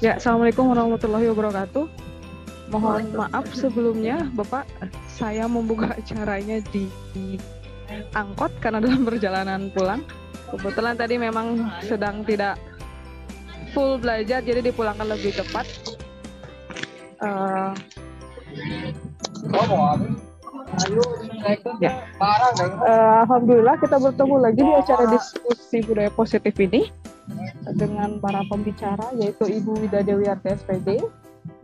Ya, Assalamualaikum warahmatullahi wabarakatuh. Mohon maaf sebelumnya, Bapak, saya membuka acaranya di angkot karena dalam perjalanan pulang. Kebetulan tadi memang sedang tidak full belajar, jadi dipulangkan lebih cepat. Alhamdulillah kita bertemu lagi di acara diskusi budaya positif ini dengan para pembicara, yaitu Ibu Wida Dewiarti SPD,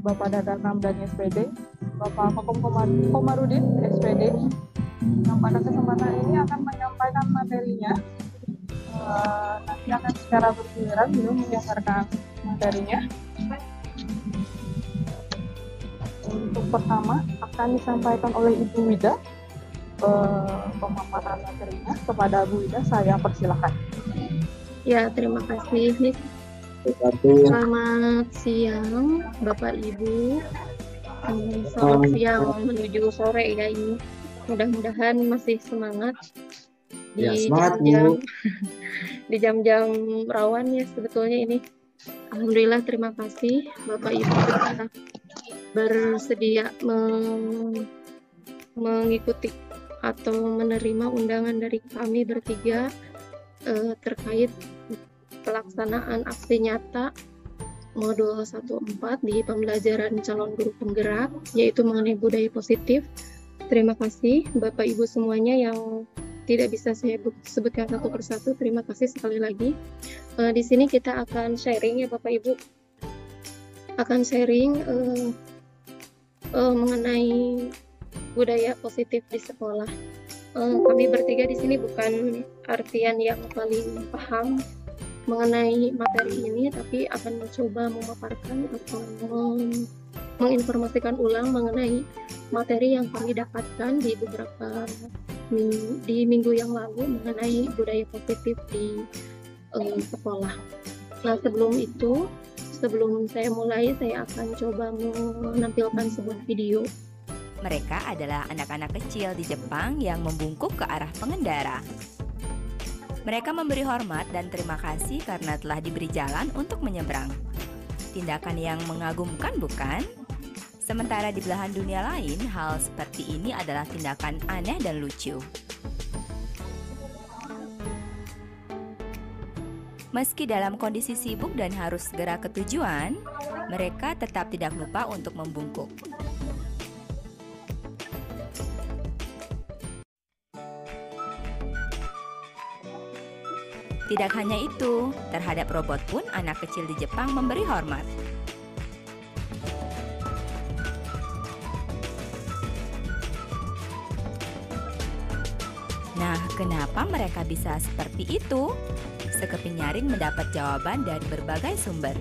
Bapak Dadang Ramdhani SPD, Bapak Komarudin SPD, yang pada kesempatan ini akan menyampaikan materinya. Nanti akan secara bergiliran beliau menyampaikan materinya. Untuk pertama akan disampaikan oleh Ibu Wida pemaparan materinya. Kepada Bu Wida saya persilahkan. Ya, terima kasih. Selamat siang Bapak Ibu. Selamat siang menuju sore ya ini. Mudah-mudahan masih semangat di jam-jam rawan ya sebetulnya ini. Alhamdulillah, terima kasih Bapak Ibu sudah bersedia mengikuti atau menerima undangan dari kami bertiga terkait pelaksanaan aksi nyata modul 1.4 di pembelajaran calon guru penggerak, yaitu mengenai budaya positif. Terima kasih Bapak Ibu semuanya yang tidak bisa saya sebutkan satu persatu. Terima kasih sekali lagi. Di sini kita akan sharing ya Bapak Ibu, akan sharing mengenai budaya positif di sekolah. Kami bertiga di sini bukan artian yang paling paham mengenai materi ini, tapi akan mencoba memaparkan atau menginformasikan ulang mengenai materi yang kami dapatkan di beberapa minggu yang lalu mengenai budaya positif di sekolah. Nah, sebelum saya mulai, saya akan coba menampilkan sebuah video. Mereka adalah anak-anak kecil di Jepang yang membungkuk ke arah pengendara. Mereka memberi hormat dan terima kasih karena telah diberi jalan untuk menyeberang. Tindakan yang mengagumkan, bukan? Sementara di belahan dunia lain, hal seperti ini adalah tindakan aneh dan lucu. Meski dalam kondisi sibuk dan harus segera ke tujuan, mereka tetap tidak lupa untuk membungkuk. Tidak hanya itu, terhadap robot pun anak kecil di Jepang memberi hormat. Nah, kenapa mereka bisa seperti itu? Sekeping nyaring mendapat jawaban dari berbagai sumber.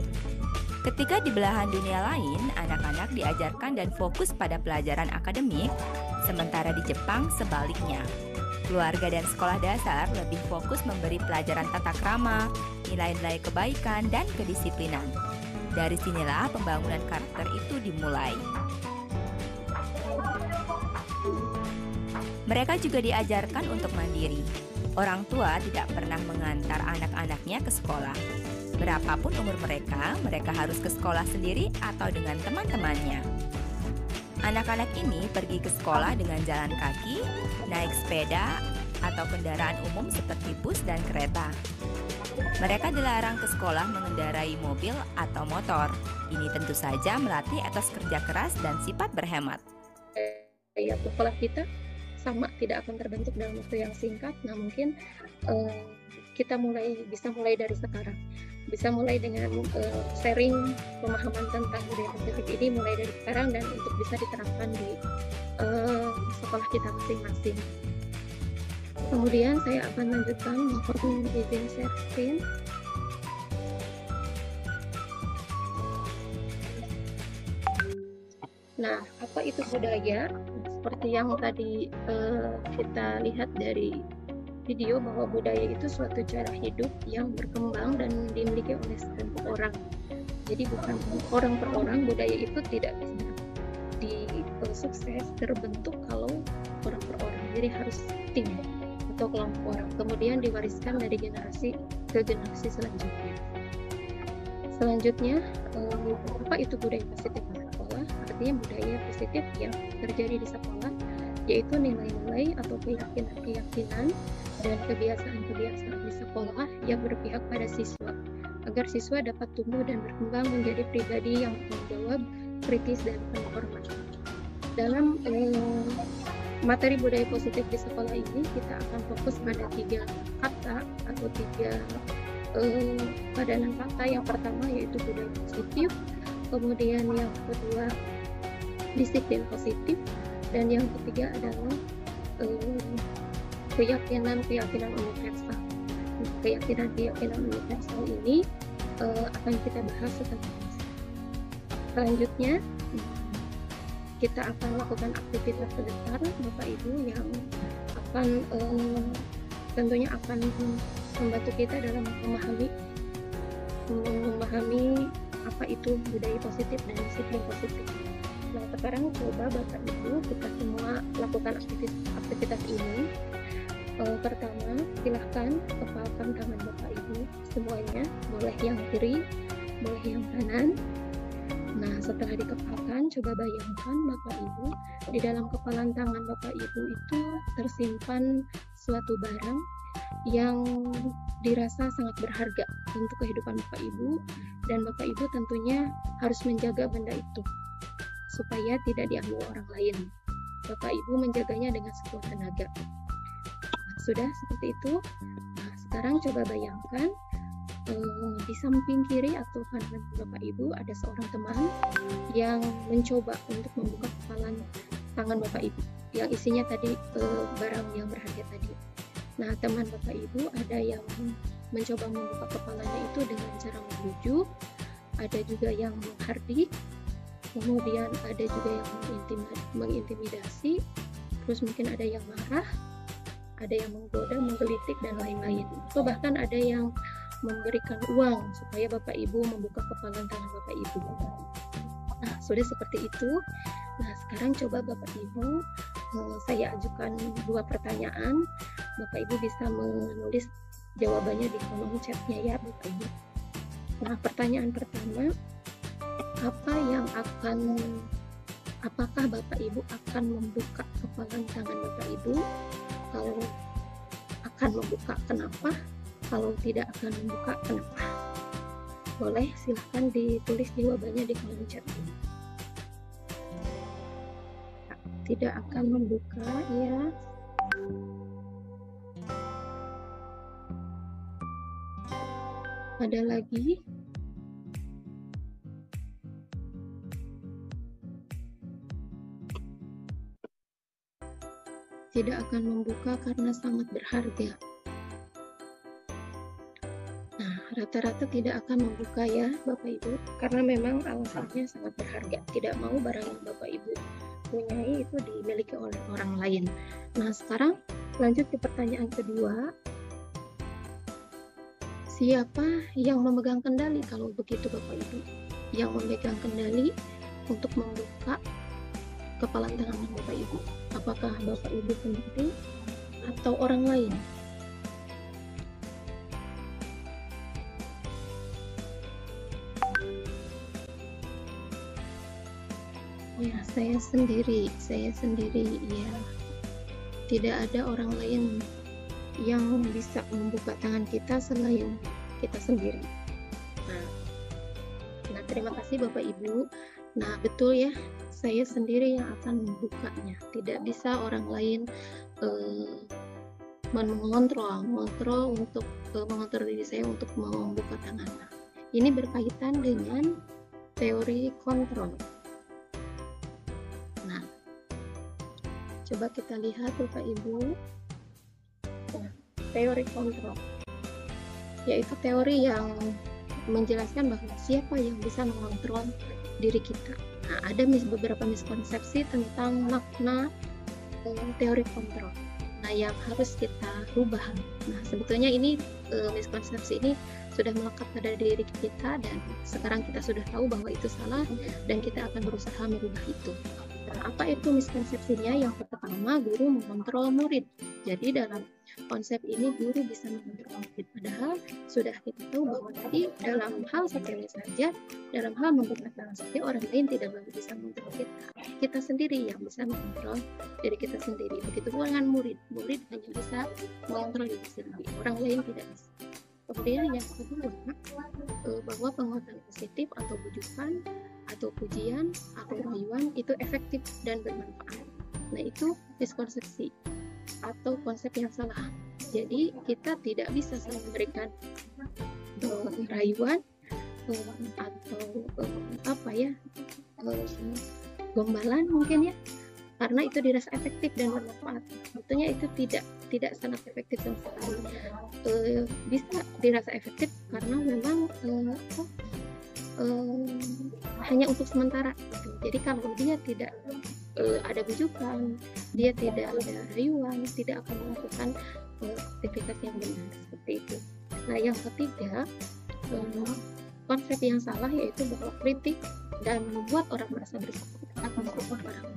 Ketika di belahan dunia lain, anak-anak diajarkan dan fokus pada pelajaran akademik, sementara di Jepang sebaliknya. Keluarga dan sekolah dasar lebih fokus memberi pelajaran tata krama, nilai-nilai kebaikan, dan kedisiplinan. Dari sinilah pembangunan karakter itu dimulai. Mereka juga diajarkan untuk mandiri. Orang tua tidak pernah mengantar anak-anaknya ke sekolah. Berapapun umur mereka harus ke sekolah sendiri atau dengan teman-temannya. Anak-anak ini pergi ke sekolah dengan jalan kaki, naik sepeda, atau kendaraan umum seperti bus dan kereta. Mereka dilarang ke sekolah mengendarai mobil atau motor. Ini tentu saja melatih etos kerja keras dan sifat berhemat. Ya, sekolah kita sama tidak akan terbentuk dalam waktu yang singkat. Nah, mungkin kita bisa mulai dari sekarang. Bisa mulai dengan sharing pemahaman tentang budaya positif ini mulai dari sekarang dan untuk bisa diterapkan di sekolah kita masing-masing. Kemudian saya akan lanjutkan, mohon izin share screen. Nah, apa itu budaya? Seperti yang tadi kita lihat dari video, bahwa budaya itu suatu cara hidup yang berkembang dan dimiliki oleh sekelompok orang. Jadi bukan orang per orang, budaya itu tidak bisa sukses terbentuk kalau orang per orang. Jadi harus tim atau kelompok orang. Kemudian diwariskan dari generasi ke generasi selanjutnya. Selanjutnya, apa itu budaya positif di sekolah? Artinya budaya positif yang terjadi di sekolah, yaitu nilai-nilai atau keyakinan-keyakinan dan kebiasaan-kebiasaan di sekolah yang berpihak pada siswa, agar siswa dapat tumbuh dan berkembang menjadi pribadi yang bertanggung jawab, kritis, dan penuh hormat. Dalam materi budaya positif di sekolah ini, kita akan fokus pada 3 kata atau 3 padanan kata. Yang pertama yaitu budaya positif, kemudian yang kedua disiplin positif, dan yang ketiga adalah keyakinan-keyakinan universal. Keyakinan-keyakinan universal ini akan kita bahas setelah ini. Selanjutnya kita akan lakukan aktivitas sebentar, Bapak Ibu, yang akan tentunya akan membantu kita dalam memahami apa itu budaya positif dan disiplin positif. Nah, sekarang coba Bapak Ibu kita semua lakukan aktivitas ini. Pertama, silahkan kepalkan tangan Bapak Ibu semuanya, boleh yang kiri, boleh yang kanan. Nah, setelah dikepalkan, coba bayangkan Bapak Ibu, di dalam kepalan tangan Bapak Ibu itu tersimpan suatu barang yang dirasa sangat berharga untuk kehidupan Bapak Ibu, dan Bapak Ibu tentunya harus menjaga benda itu supaya tidak diambil orang lain. Bapak Ibu menjaganya dengan sekuat tenaga. Sudah seperti itu. Nah, sekarang coba bayangkan di samping kiri atau kanan Bapak Ibu ada seorang teman yang mencoba untuk membuka kepalan tangan Bapak Ibu yang isinya tadi barang yang berharga tadi. Nah, teman Bapak Ibu ada yang mencoba membuka kepalanya itu dengan cara membujuk, ada juga yang menghardik, kemudian ada juga yang mengintimidasi, terus mungkin ada yang marah, ada yang menggoda, menggelitik, dan lain-lain. Atau bahkan ada yang memberikan uang supaya Bapak Ibu membuka kepalan tangan Bapak Ibu. Nah, sudah seperti itu. Nah, sekarang coba Bapak Ibu, saya ajukan 2 pertanyaan. Bapak Ibu bisa menulis jawabannya di kolom chatnya ya Bapak Ibu. Nah, pertanyaan pertama, apakah Bapak Ibu akan membuka kepalan tangan Bapak Ibu? Kalau akan membuka, kenapa? Kalau tidak akan membuka, kenapa? Boleh, silahkan ditulis jawabannya di kolom chat ini. Tidak akan membuka, ya. Ada lagi? Tidak akan membuka karena sangat berharga. Nah, rata-rata tidak akan membuka ya Bapak Ibu, karena memang alasannya sangat berharga. Tidak mau barang yang Bapak Ibu punyai itu dimiliki oleh orang lain. Nah, sekarang lanjut ke pertanyaan kedua. Siapa yang memegang kendali kalau begitu Bapak Ibu? Yang memegang kendali untuk membuka kepalan tangan Bapak Ibu. Apakah Bapak Ibu sendiri atau orang lain? Ya, saya sendiri ya. Tidak ada orang lain yang bisa membuka tangan kita selain kita sendiri. Nah, terima kasih Bapak Ibu. Nah, betul ya, saya sendiri yang akan membukanya. Tidak bisa orang lain mengontrol diri saya untuk membuka tangannya. Ini berkaitan dengan teori kontrol. Nah, coba kita lihat Bapak Ibu. Nah, teori kontrol, yaitu teori yang menjelaskan bahwa siapa yang bisa mengontrol diri kita. Nah, ada beberapa miskonsepsi tentang makna teori kontrol. Nah, yang harus kita rubah. Nah, sebetulnya ini miskonsepsi ini sudah melekat pada diri kita, dan sekarang kita sudah tahu bahwa itu salah dan kita akan berusaha merubah itu. Nah, apa itu miskonsepsinya? Yang pertama, guru mengontrol murid. Jadi dalam konsep ini guru bisa mengontrol murid, padahal sudah kita tahu bahwa tadi dalam hal sepele saja, dalam hal membuka tangan saja orang lain tidak bisa mengontrol kita sendiri yang bisa mengontrol diri kita sendiri. Begitu pula dengan murid hanya bisa mengontrol diri sendiri, orang lain tidak bisa. Kemudian yang kedua, bahwa penguatan positif atau bujukan atau pujian atau rayuan itu efektif dan bermanfaat. Nah, itu miskonsepsi atau konsep yang salah. Jadi kita tidak bisa saling memberikan rayuan atau gombalan mungkin ya, karena itu dirasa efektif dan bermanfaat. Tentunya itu tidak sangat efektif sama sekali. Bisa dirasa efektif karena memang hanya untuk sementara gitu. Jadi kalau dia tidak ada bujukan, dia tidak ada rayuan, tidak akan melakukan aktivitas yang benar seperti itu. Nah, yang ketiga, konsep yang salah yaitu bahwa kritik dan membuat orang merasa bersalah akan merupakan barang.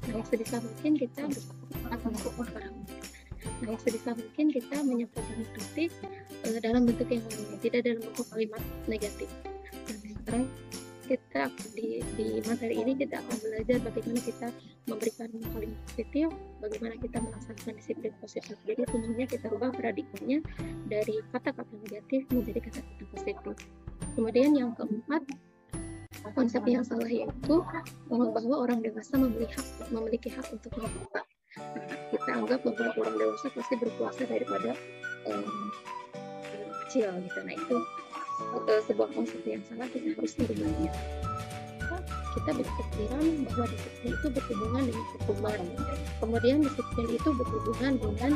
Nah, yang sebisa mungkin kita akan merupakan barang. Nah, yang sebisa mungkin kita menyampaikan kritik dalam bentuk yang lain, tidak dalam bentuk kalimat negatif. Nah, sekarang kita di materi ini kita akan belajar bagaimana kita memberikan kalimat positif, bagaimana kita melaksanakan disiplin positif. Jadi sebenarnya kita ubah paradigmanya dari kata-kata negatif menjadi kata-kata positif. Kemudian yang keempat, konsep yang salah yaitu bahwa orang dewasa memiliki hak untuk berkuasa. Kita anggap bahwa orang dewasa pasti berkuasa daripada kecil gitu. Nah, itu sebuah konsep yang salah, kita harus merubahnya. Kita berpikiran bahwa disiplin itu berhubungan dengan hukuman, kemudian disiplin itu berhubungan dengan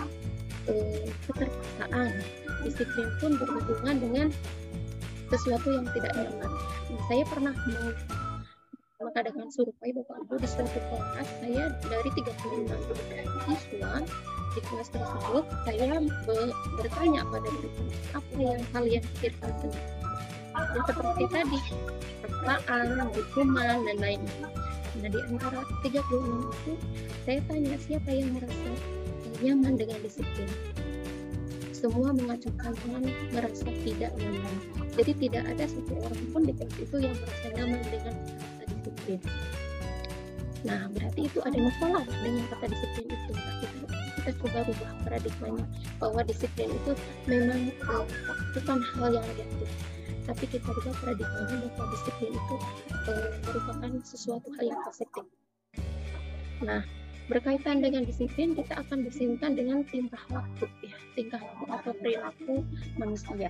keterpaksaan, disiplin pun berhubungan dengan sesuatu yang tidak nyaman. Nah, saya pernah mengadakan survei Bapak Ibu di suatu kelas. Saya dari 36 siswa di kelas tersebut, saya bertanya pada mereka apa yang kalian pikirkan sendiri. Ya, seperti tadi, paksaan, hukuman, dan lain-lain. Nah, di antara 36 itu, saya tanya siapa yang merasa nyaman dengan disiplin. Semua mengacungkan tangan, merasa tidak nyaman. Jadi tidak ada satu orang pun di kelas itu yang merasa nyaman dengan kata disiplin. Nah, berarti itu ada masalah dengan kata disiplin itu. Nah, kita coba rubah paradigmanya bahwa disiplin itu memang bukan hal yang negatif, tapi kita rubah paradigmanya bahwa disiplin itu merupakan sesuatu hal yang positif. Nah, berkaitan dengan disiplin, kita akan disibukkan dengan tingkah laku, ya, tingkah laku atau perilaku manusia.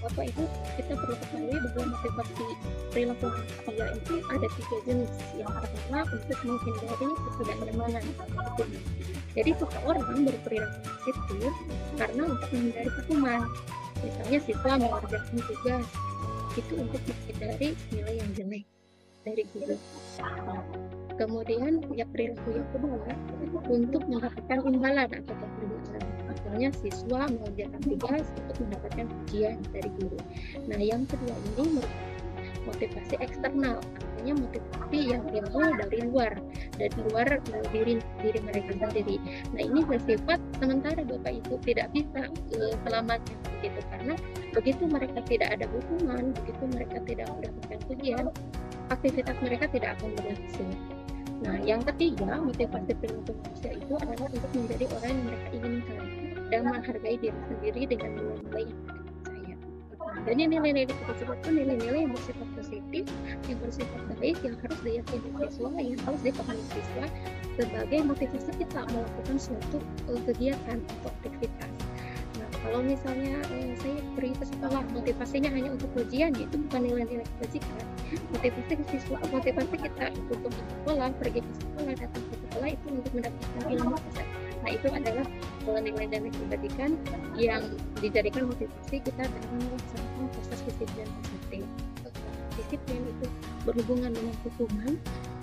Bapak Ibu, kita perlu ketahui bahwa motivasi perilaku manusia itu ada 3 jenis. Yang pertama, untuk menghindari ketidaknyamanan. Jadi seseorang berperilaku positif karena untuk menghindari hukuman. Misalnya siswa mengerjakan tugas itu untuk menghindari nilai yang jelek dari guru. Kemudian ya perilaku yang kedua untuk mendapatkan imbalan atau penghargaan. Misalnya siswa mengerjakan tugas untuk mendapatkan pujian dari guru. Nah, yang kedua ini motivasi eksternal, artinya motivasi yang timbul dari luar diri mereka sendiri. Nah, ini bersifat sementara Bapak Ibu, tidak bisa selamanya begitu, karena begitu mereka tidak ada hukuman, begitu mereka tidak mendapatkan pujian, aktivitas mereka tidak akan berlangsung. Nah, yang ketiga, motivasi perilaku manusia itu adalah untuk menjadi orang yang mereka inginkan dan menghargai diri sendiri dengan nilai-nilai yang mereka percaya. Dan nilai-nilai tersebut itu nilai-nilai yang bersifat positif, yang bersifat baik, yang harus diyakini siswa, yang harus dipahami siswa sebagai motivasi kita melakukan suatu kegiatan atau aktivitas. Nah, kalau misalnya saya pergi ke sekolah, motivasinya hanya untuk ujian, itu bukan nilai-nilai kebajikan. Motivasi kita untuk sekolah, pergi ke sekolah, datang ke sekolah itu untuk mendapatkan ilmu. Nah, itu adalah nilai dan kebajikan yang dijadikan motivasi kita dalam melaksanakan proses disiplin positif. Disiplin itu berhubungan dengan hukuman.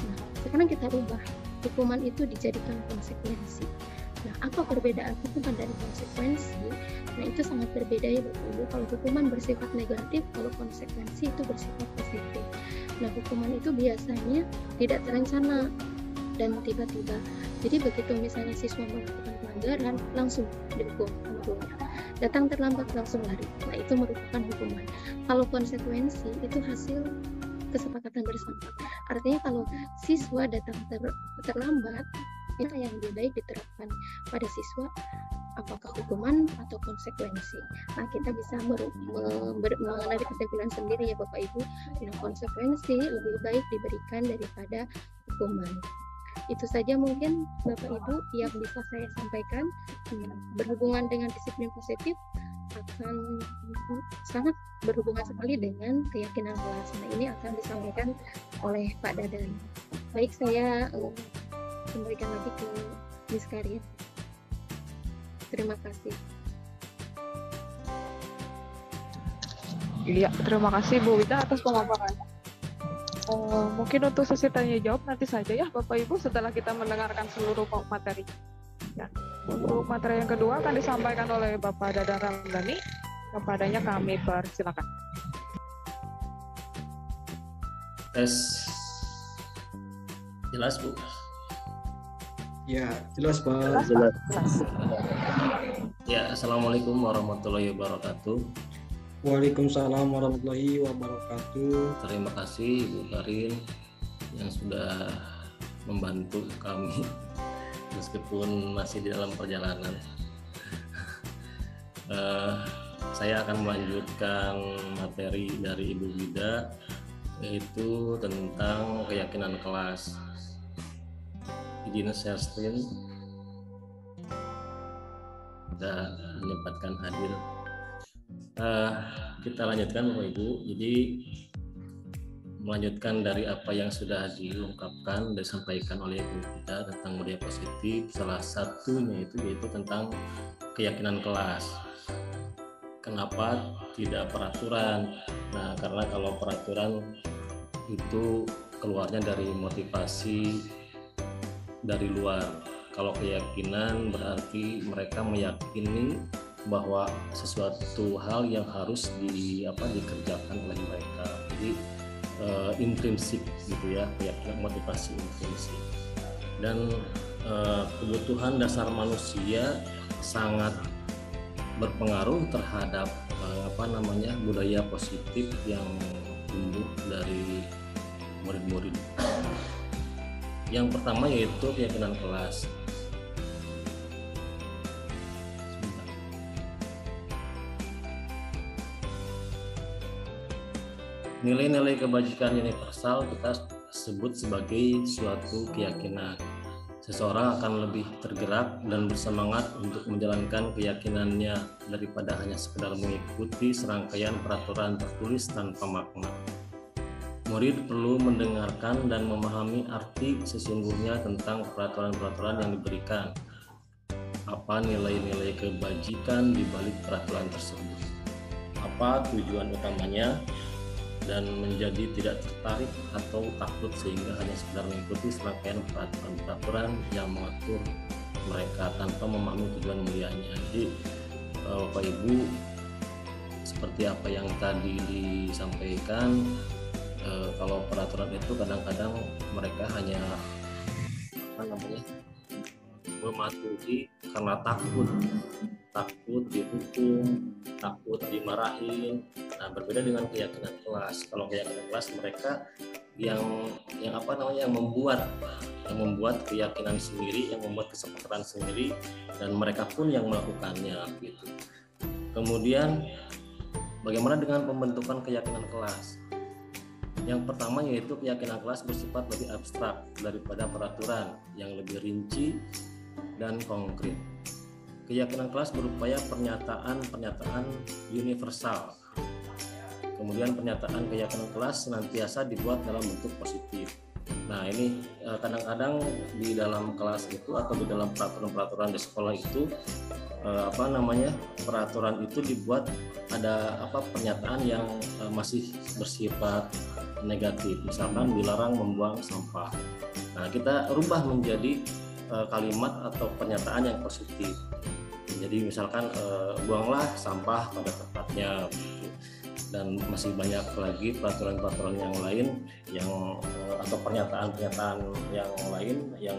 Nah, sekarang kita rubah hukuman itu dijadikan konsekuensi. Nah, apa perbedaan hukuman dan konsekuensi? Nah, itu sangat berbeda ya Bapak Ibu. Kalau hukuman bersifat negatif, kalau konsekuensi itu bersifat positif. Nah, hukuman itu biasanya tidak terencana dan tiba-tiba. Jadi begitu misalnya siswa melakukan pelanggaran langsung dihukum sama gurunya. Datang terlambat langsung lari. Nah, itu merupakan hukuman. Kalau konsekuensi itu hasil kesepakatan bersama. Artinya kalau siswa datang terlambat, itu yang lebih baik diterapkan pada siswa, apakah hukuman atau konsekuensi. Nah, kita bisa mengambil kesimpulan sendiri ya Bapak Ibu, dengan konsekuensi lebih baik diberikan daripada hukuman. Itu saja mungkin Bapak Ibu yang bisa saya sampaikan. Berhubungan dengan disiplin positif akan sangat berhubungan sekali dengan keyakinan kelas. Nah, ini akan disampaikan oleh Pak Dadan. Baik, saya kembalikan lagi ke Miss Karin. Terima kasih. Iya, terima kasih Bu Wida atas pemaparannya. Mungkin untuk sesi tanya jawab nanti saja ya Bapak Ibu setelah kita mendengarkan seluruh materi. Ya. Untuk materi yang kedua akan disampaikan oleh Bapak Dadan Ramdhani. Kepadanya kami persilakan. Tes. Jelas Bu? Ya, jelas Pak. Jelas. Ya, Assalamualaikum warahmatullahi wabarakatuh. Waalaikumsalam warahmatullahi wabarakatuh. Terima kasih Bu Karin yang sudah membantu kami meskipun masih di dalam perjalanan. Saya akan melanjutkan materi dari Ibu Wida, yaitu tentang keyakinan kelas. Izin share screen dan menyempatkan hadir. Kita lanjutkan Bapak Ibu. Jadi melanjutkan dari apa yang sudah diungkapkan dan disampaikan oleh Ibu Wida tentang budaya positif, salah satunya yaitu tentang keyakinan kelas. Kenapa tidak peraturan? Nah, karena kalau peraturan itu keluarnya dari motivasi dari luar. Kalau keyakinan berarti mereka meyakini bahwa sesuatu hal yang harus dikerjakan oleh mereka. Jadi intrinsik gitu ya, keyakinan motivasi intrinsik. Dan kebutuhan dasar manusia sangat berpengaruh terhadap budaya positif yang tumbuh dari murid-murid. Yang pertama yaitu keyakinan kelas. Nilai-nilai kebajikan universal kita sebut sebagai suatu keyakinan. Seseorang akan lebih tergerak dan bersemangat untuk menjalankan keyakinannya daripada hanya sekedar mengikuti serangkaian peraturan tertulis tanpa makna. Murid perlu mendengarkan dan memahami arti sesungguhnya tentang peraturan-peraturan yang diberikan. Apa nilai-nilai kebajikan di balik peraturan tersebut? Apa tujuan utamanya? Dan menjadi tidak tertarik atau takut sehingga hanya sekedar mengikuti serangkaian peraturan yang mengatur mereka tanpa memahami tujuan mulianya. Jadi Bapak Ibu, seperti apa yang tadi disampaikan, kalau peraturan itu kadang-kadang mereka hanya mematuhi karena takut dihukum, takut dimarahin. Nah, berbeda dengan keyakinan kelas. Kalau keyakinan kelas mereka yang membuat keyakinan sendiri, yang membuat kesepakatan sendiri, dan mereka pun yang melakukannya gitu. Kemudian bagaimana dengan pembentukan keyakinan kelas? Yang pertama yaitu keyakinan kelas bersifat lebih abstrak daripada peraturan yang lebih rinci dan konkret. Keyakinan kelas berupaya pernyataan universal. Kemudian pernyataan keyakinan kelas senantiasa dibuat dalam bentuk positif. Nah, ini kadang-kadang di dalam kelas itu atau di dalam peraturan-peraturan di sekolah itu peraturan itu dibuat ada pernyataan yang masih bersifat negatif. Misalkan dilarang membuang sampah. Nah, kita rubah menjadi kalimat atau pernyataan yang positif. Jadi misalkan buanglah sampah pada tempatnya gitu. Dan masih banyak lagi peraturan-peraturan yang lain atau pernyataan-pernyataan yang lain yang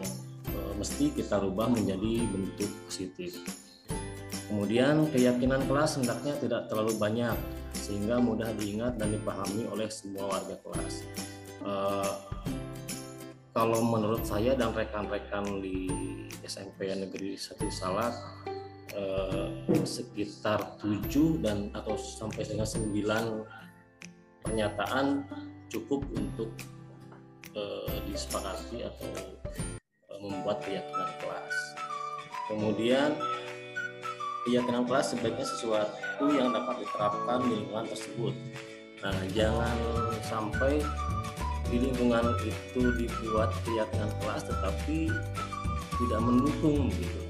mesti kita rubah menjadi bentuk positif. Kemudian keyakinan kelas hendaknya tidak terlalu banyak sehingga mudah diingat dan dipahami oleh semua warga kelas. Kalau menurut saya dan rekan-rekan di SMP Negeri 1 Salak, sekitar 7 dan atau sampai dengan 9 pernyataan cukup untuk disepakati atau membuat keyakinan kelas. Kemudian keyakinan kelas sebaiknya sesuatu yang dapat diterapkan di lingkungan tersebut. Nah, jangan sampai di lingkungan itu dibuat keyakinan kelas tetapi tidak mendukung gitu.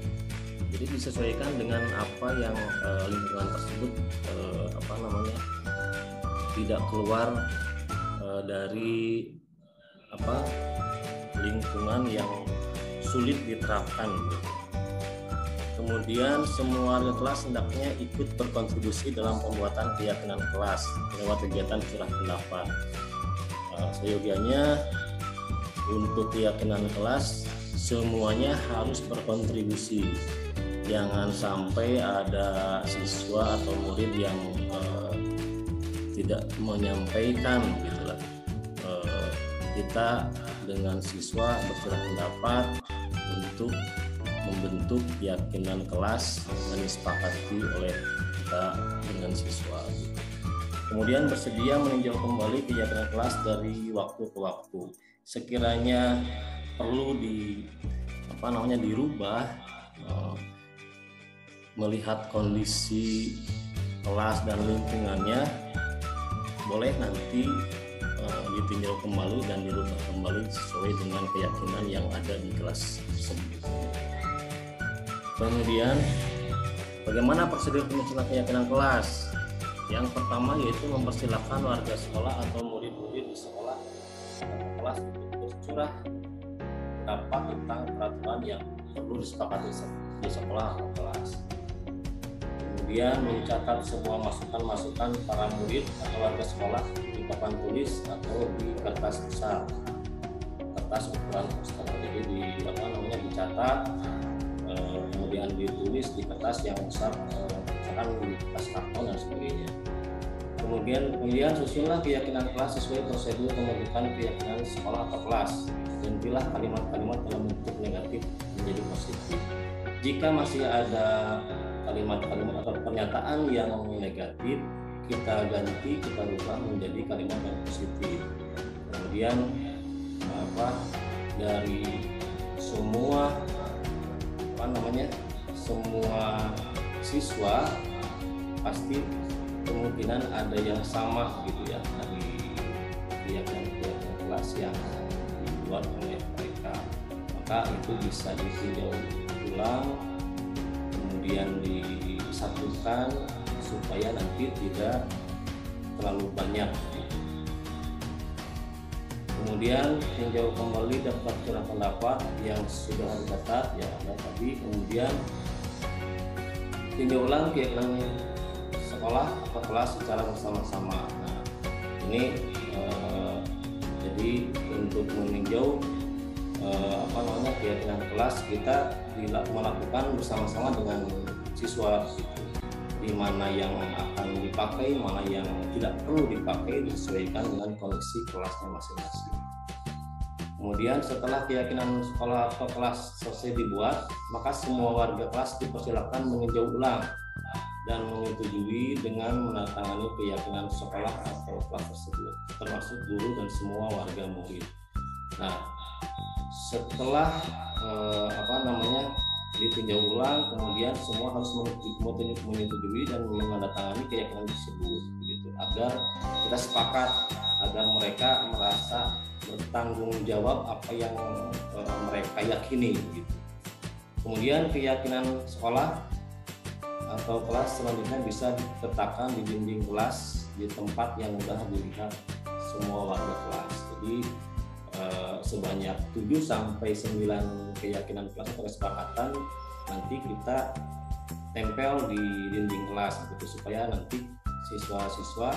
Jadi disesuaikan dengan apa yang lingkungan tersebut tidak keluar dari lingkungan yang sulit diterapkan gitu. Kemudian semua warga kelas hendaknya ikut berkontribusi dalam pembuatan keyakinan kelas lewat kegiatan curah pendapat. Seyogianya untuk keyakinan kelas semuanya harus berkontribusi. Jangan sampai ada siswa atau murid yang tidak menyampaikan gitulah. Kita dengan siswa bercurah pendapat untuk membentuk keyakinan kelas yang disepakati oleh kita dengan siswa. Kemudian bersedia meninjau kembali keyakinan kelas dari waktu ke waktu. Sekiranya perlu dirubah melihat kondisi kelas dan lingkungannya, boleh nanti ditinjau kembali dan dirubah kembali sesuai dengan keyakinan yang ada di kelas tersebut. Kemudian bagaimana prosedur penyusunan keyakinan kelas? Yang pertama yaitu mempersilahkan warga sekolah atau murid-murid di sekolah atau kelas untuk bercurah pendapat tentang peraturan yang perlu disepakati di sekolah atau kelas. Kemudian mencatat semua masukan-masukan para murid atau warga sekolah di papan tulis atau di kertas besar, kertas ukuran poster. Jadi dicatat, kemudian ditulis di kertas yang besar, misalkan di kertas karton dan sebagainya. Kemudian susunlah keyakinan kelas sesuai prosedur pembentukan keyakinan sekolah atau kelas. Gantilah kalimat-kalimat dalam bentuk negatif menjadi positif. Jika masih ada kalimat-kalimat atau pernyataan yang negatif, kita ganti, kita rubah menjadi kalimat yang positif. Kemudian dari semua siswa pasti kemungkinan ada yang sama gitu ya dari keyakinan kelas yang dibuat oleh mereka, maka itu bisa ditinjau ulang kemudian disatukan supaya nanti tidak terlalu banyak. Kemudian tinjau kembali daftar curah pendapat yang sudah dicatat ya ada tadi. Kemudian tinjau ulang keyakinan sekolah atau kelas secara bersama-sama. Nah, ini jadi untuk meninjau keyakinan kelas kita melakukan bersama-sama dengan siswa, di mana yang akan dipakai, mana yang tidak perlu dipakai, disesuaikan dengan kondisi kelasnya masing-masing. Kemudian setelah keyakinan sekolah atau kelas selesai dibuat, maka semua warga kelas dipersilakan meninjau ulang dan menyetujui dengan menandatangani keyakinan sekolah atau kelas tersebut, termasuk guru dan semua warga murid. Nah, setelah ditinjau ulang, kemudian semua harus menyetujui dan menandatangani keyakinan tersebut, begitu, agar kita sepakat, agar mereka merasa bertanggung jawab apa yang mereka yakini, gitu. Kemudian keyakinan sekolah atau kelas selanjutnya bisa diletakkan di dinding kelas di tempat yang mudah dilihat semua warga kelas. Jadi sebanyak 7 sampai 9 keyakinan kelas atau kesepakatan nanti kita tempel di dinding kelas gitu, supaya nanti siswa-siswa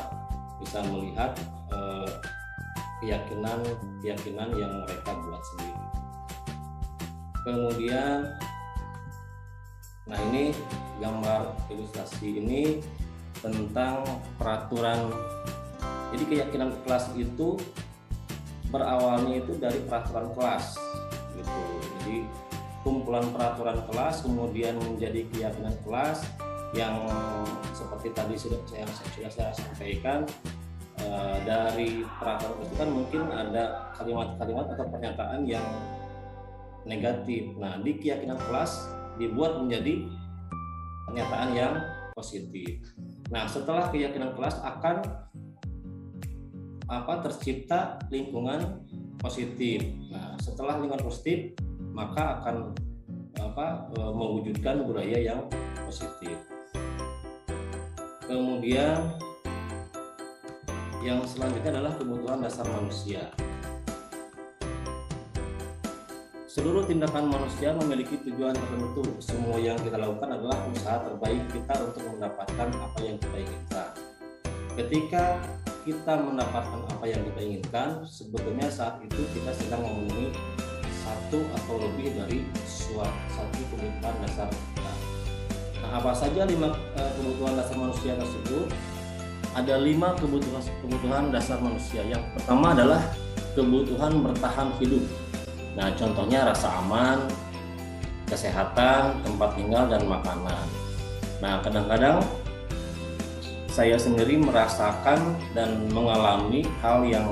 bisa melihat keyakinan yang mereka buat sendiri. Kemudian, nah ini gambar ilustrasi ini tentang peraturan. Jadi keyakinan kelas itu berawalnya itu dari peraturan kelas gitu. Jadi kumpulan peraturan kelas kemudian menjadi keyakinan kelas yang seperti tadi sudah saya sampaikan. Dari peraturan itu kan mungkin ada kalimat-kalimat atau pernyataan yang negatif. Nah, di keyakinan kelas dibuat menjadi pernyataan yang positif. Nah, setelah keyakinan kelas akan tercipta lingkungan positif. Nah, setelah lingkungan positif maka akan mewujudkan budaya yang positif. Kemudian yang selanjutnya adalah kebutuhan dasar manusia. Seluruh tindakan manusia memiliki tujuan tertentu. Semua yang kita lakukan adalah usaha terbaik kita untuk mendapatkan apa yang kita inginkan. Ketika kita mendapatkan apa yang kita inginkan, sebetulnya saat itu kita sedang memenuhi satu atau lebih dari satu kebutuhan dasar kita. Nah, apa saja 5 kebutuhan dasar manusia tersebut? Ada 5 kebutuhan dasar manusia. Yang pertama adalah kebutuhan bertahan hidup. Nah, contohnya rasa aman, kesehatan, tempat tinggal, dan makanan. Nah, kadang-kadang saya sendiri merasakan dan mengalami hal yang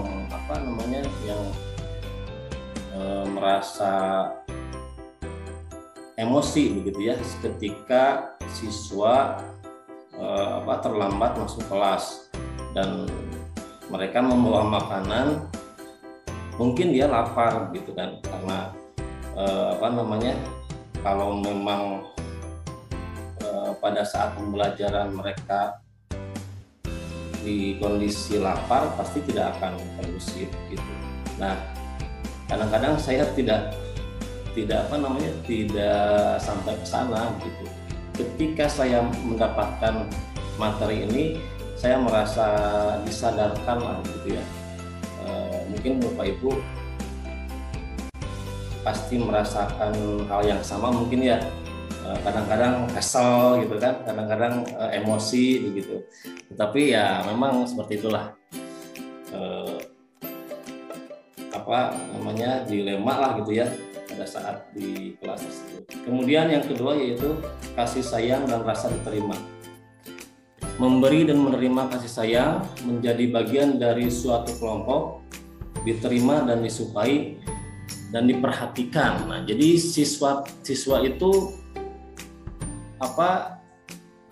merasa emosi begitu ya, ketika siswa terlambat masuk kelas dan mereka membawa makanan. Mungkin dia lapar gitu kan, karena kalau memang pada saat pembelajaran mereka di kondisi lapar pasti tidak akan kondusif gitu. Nah, kadang-kadang saya tidak sampai ke sana gitu. Ketika saya mendapatkan materi ini, saya merasa disadarkan lah gitu ya. Mungkin Bapak Ibu pasti merasakan hal yang sama mungkin ya, kadang-kadang kesel gitu kan, kadang-kadang emosi begitu. Tetapi ya memang seperti itulah dilema lah gitu ya pada saat di kelas tersebut. Kemudian yang kedua yaitu kasih sayang dan rasa diterima. Memberi dan menerima kasih sayang menjadi bagian dari suatu kelompok, diterima dan disukai dan diperhatikan. Nah, jadi siswa itu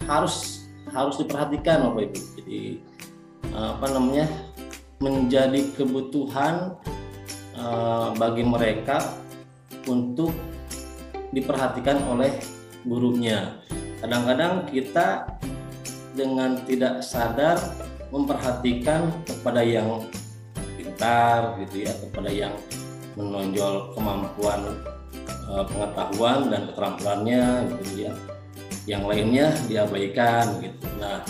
harus diperhatikan Bapak Ibu. Jadi menjadi kebutuhan bagi mereka untuk diperhatikan oleh gurunya. Kadang-kadang kita dengan tidak sadar memperhatikan kepada yang pintar gitu ya, kepada yang menonjol kemampuan pengetahuan dan keterampilannya gitu ya. Yang lainnya diabaikan gitu. Nah,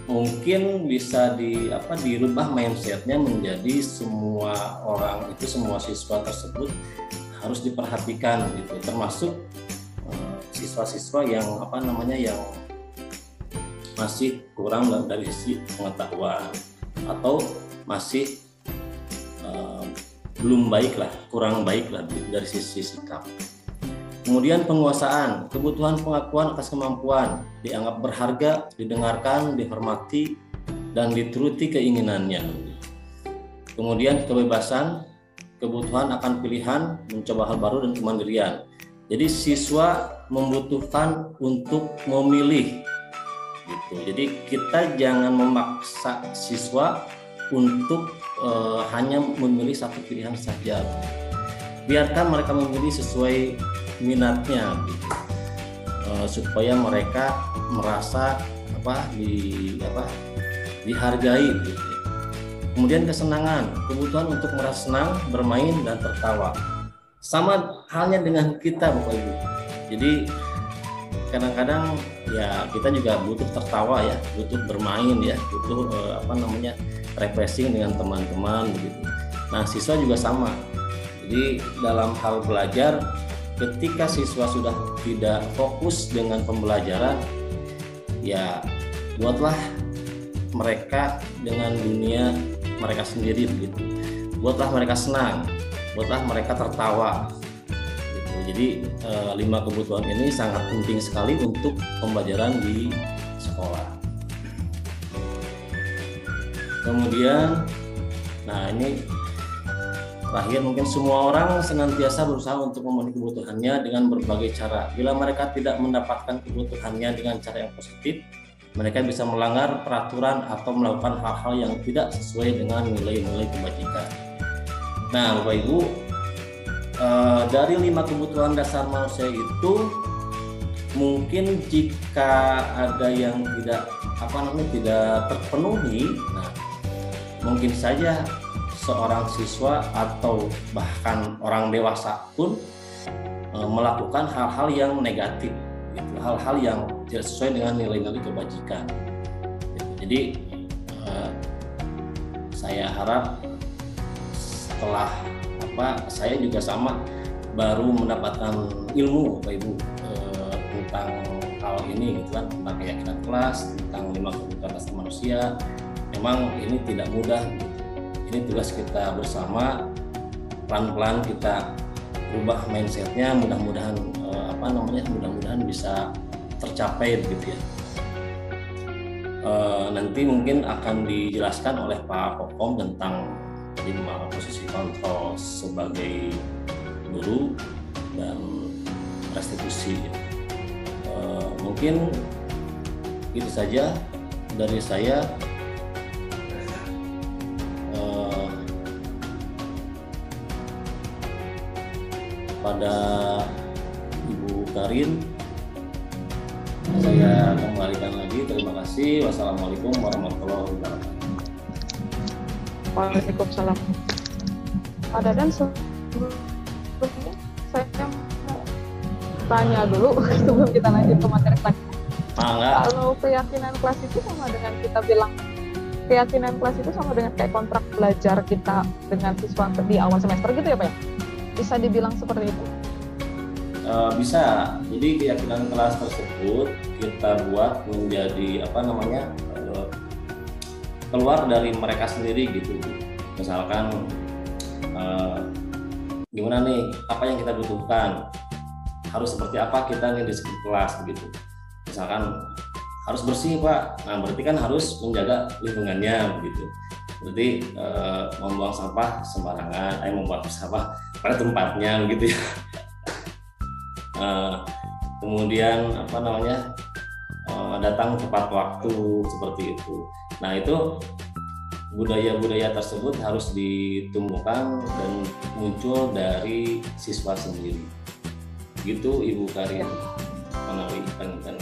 mungkin bisa dirubah mindsetnya menjadi semua orang itu, semua siswa tersebut harus diperhatikan gitu, termasuk siswa-siswa yang yang masih kurang dari sisi pengetahuan atau masih belum baik lah, kurang baik lah dari sisi sikap. Kemudian penguasaan, kebutuhan pengakuan atas kemampuan, dianggap berharga, didengarkan, dihormati, dan dituruti keinginannya. Kemudian kebebasan, kebutuhan akan pilihan, mencoba hal baru, dan kemandirian. Jadi siswa membutuhkan untuk memilih. Gitu. Jadi kita jangan memaksa siswa untuk hanya memilih satu pilihan saja. Biarkan mereka memilih sesuai minatnya gitu. Supaya mereka merasa dihargai gitu. Kemudian kesenangan, kebutuhan untuk merasa senang, bermain, dan tertawa. Sama halnya dengan kita Bapak Ibu. Jadi kadang-kadang ya kita juga butuh tertawa ya, butuh bermain ya, butuh refreshing dengan teman-teman begitu. Nah, siswa juga sama. Jadi dalam hal belajar, ketika siswa sudah tidak fokus dengan pembelajaran, ya buatlah mereka dengan dunia mereka sendiri begitu. Buatlah mereka senang, buatlah mereka tertawa. Gitu. Jadi 5 kebutuhan ini sangat penting sekali untuk pembelajaran di sekolah. Kemudian, nah ini terakhir, mungkin semua orang senantiasa berusaha untuk memenuhi kebutuhannya dengan berbagai cara. Bila mereka tidak mendapatkan kebutuhannya dengan cara yang positif, mereka bisa melanggar peraturan atau melakukan hal-hal yang tidak sesuai dengan nilai-nilai kebajikan. Nah, Bapak Ibu, dari 5 kebutuhan dasar manusia itu, mungkin jika ada yang tidak terpenuhi, nah mungkin saja seorang siswa atau bahkan orang dewasa pun melakukan hal-hal yang negatif, gitu, hal-hal yang tidak sesuai dengan nilai-nilai kebajikan. Jadi saya harap setelah saya juga sama baru mendapatkan ilmu, Bapak Ibu, tentang hal ini, gitu kan, tentang keyakinan kelas, tentang 5 kebutuhan dasar manusia. Memang ini tidak mudah, gitu. Ini tugas kita bersama, pelan-pelan kita rubah mindsetnya, mudah-mudahan mudah-mudahan bisa tercapai begitu ya. Nanti mungkin akan dijelaskan oleh Pak Kokom tentang posisi kontrol sebagai guru dan restitusi. Mungkin itu saja dari saya. Pada Ibu Karin, saya kembalikan lagi. Terima kasih. Wassalamualaikum warahmatullahi wabarakatuh. Waalaikumsalam. Pak Dadan, sebelumnya saya mau tanya dulu sebelum kita lanjut ke materi selanjutnya. Kalau keyakinan kelas itu sama dengan kita bilang, keyakinan kelas itu sama dengan kayak kontrak belajar kita dengan siswa di awal semester gitu ya Pak ya? Bisa dibilang seperti itu? Bisa. Jadi keyakinan kelas tersebut kita buat menjadi keluar dari mereka sendiri gitu. Misalkan gimana nih, apa yang kita butuhkan, harus seperti apa kita nih di kelas gitu. Misalkan harus bersih Pak, nah berarti kan harus menjaga lingkungannya begitu. Berarti membuang sampah sembarangan, membuang sampah pada tempatnya begitu ya. Kemudian datang tepat waktu seperti itu. Nah itu budaya-budaya tersebut harus ditumbuhkan dan muncul dari siswa sendiri. Gitu Ibu Karin melalui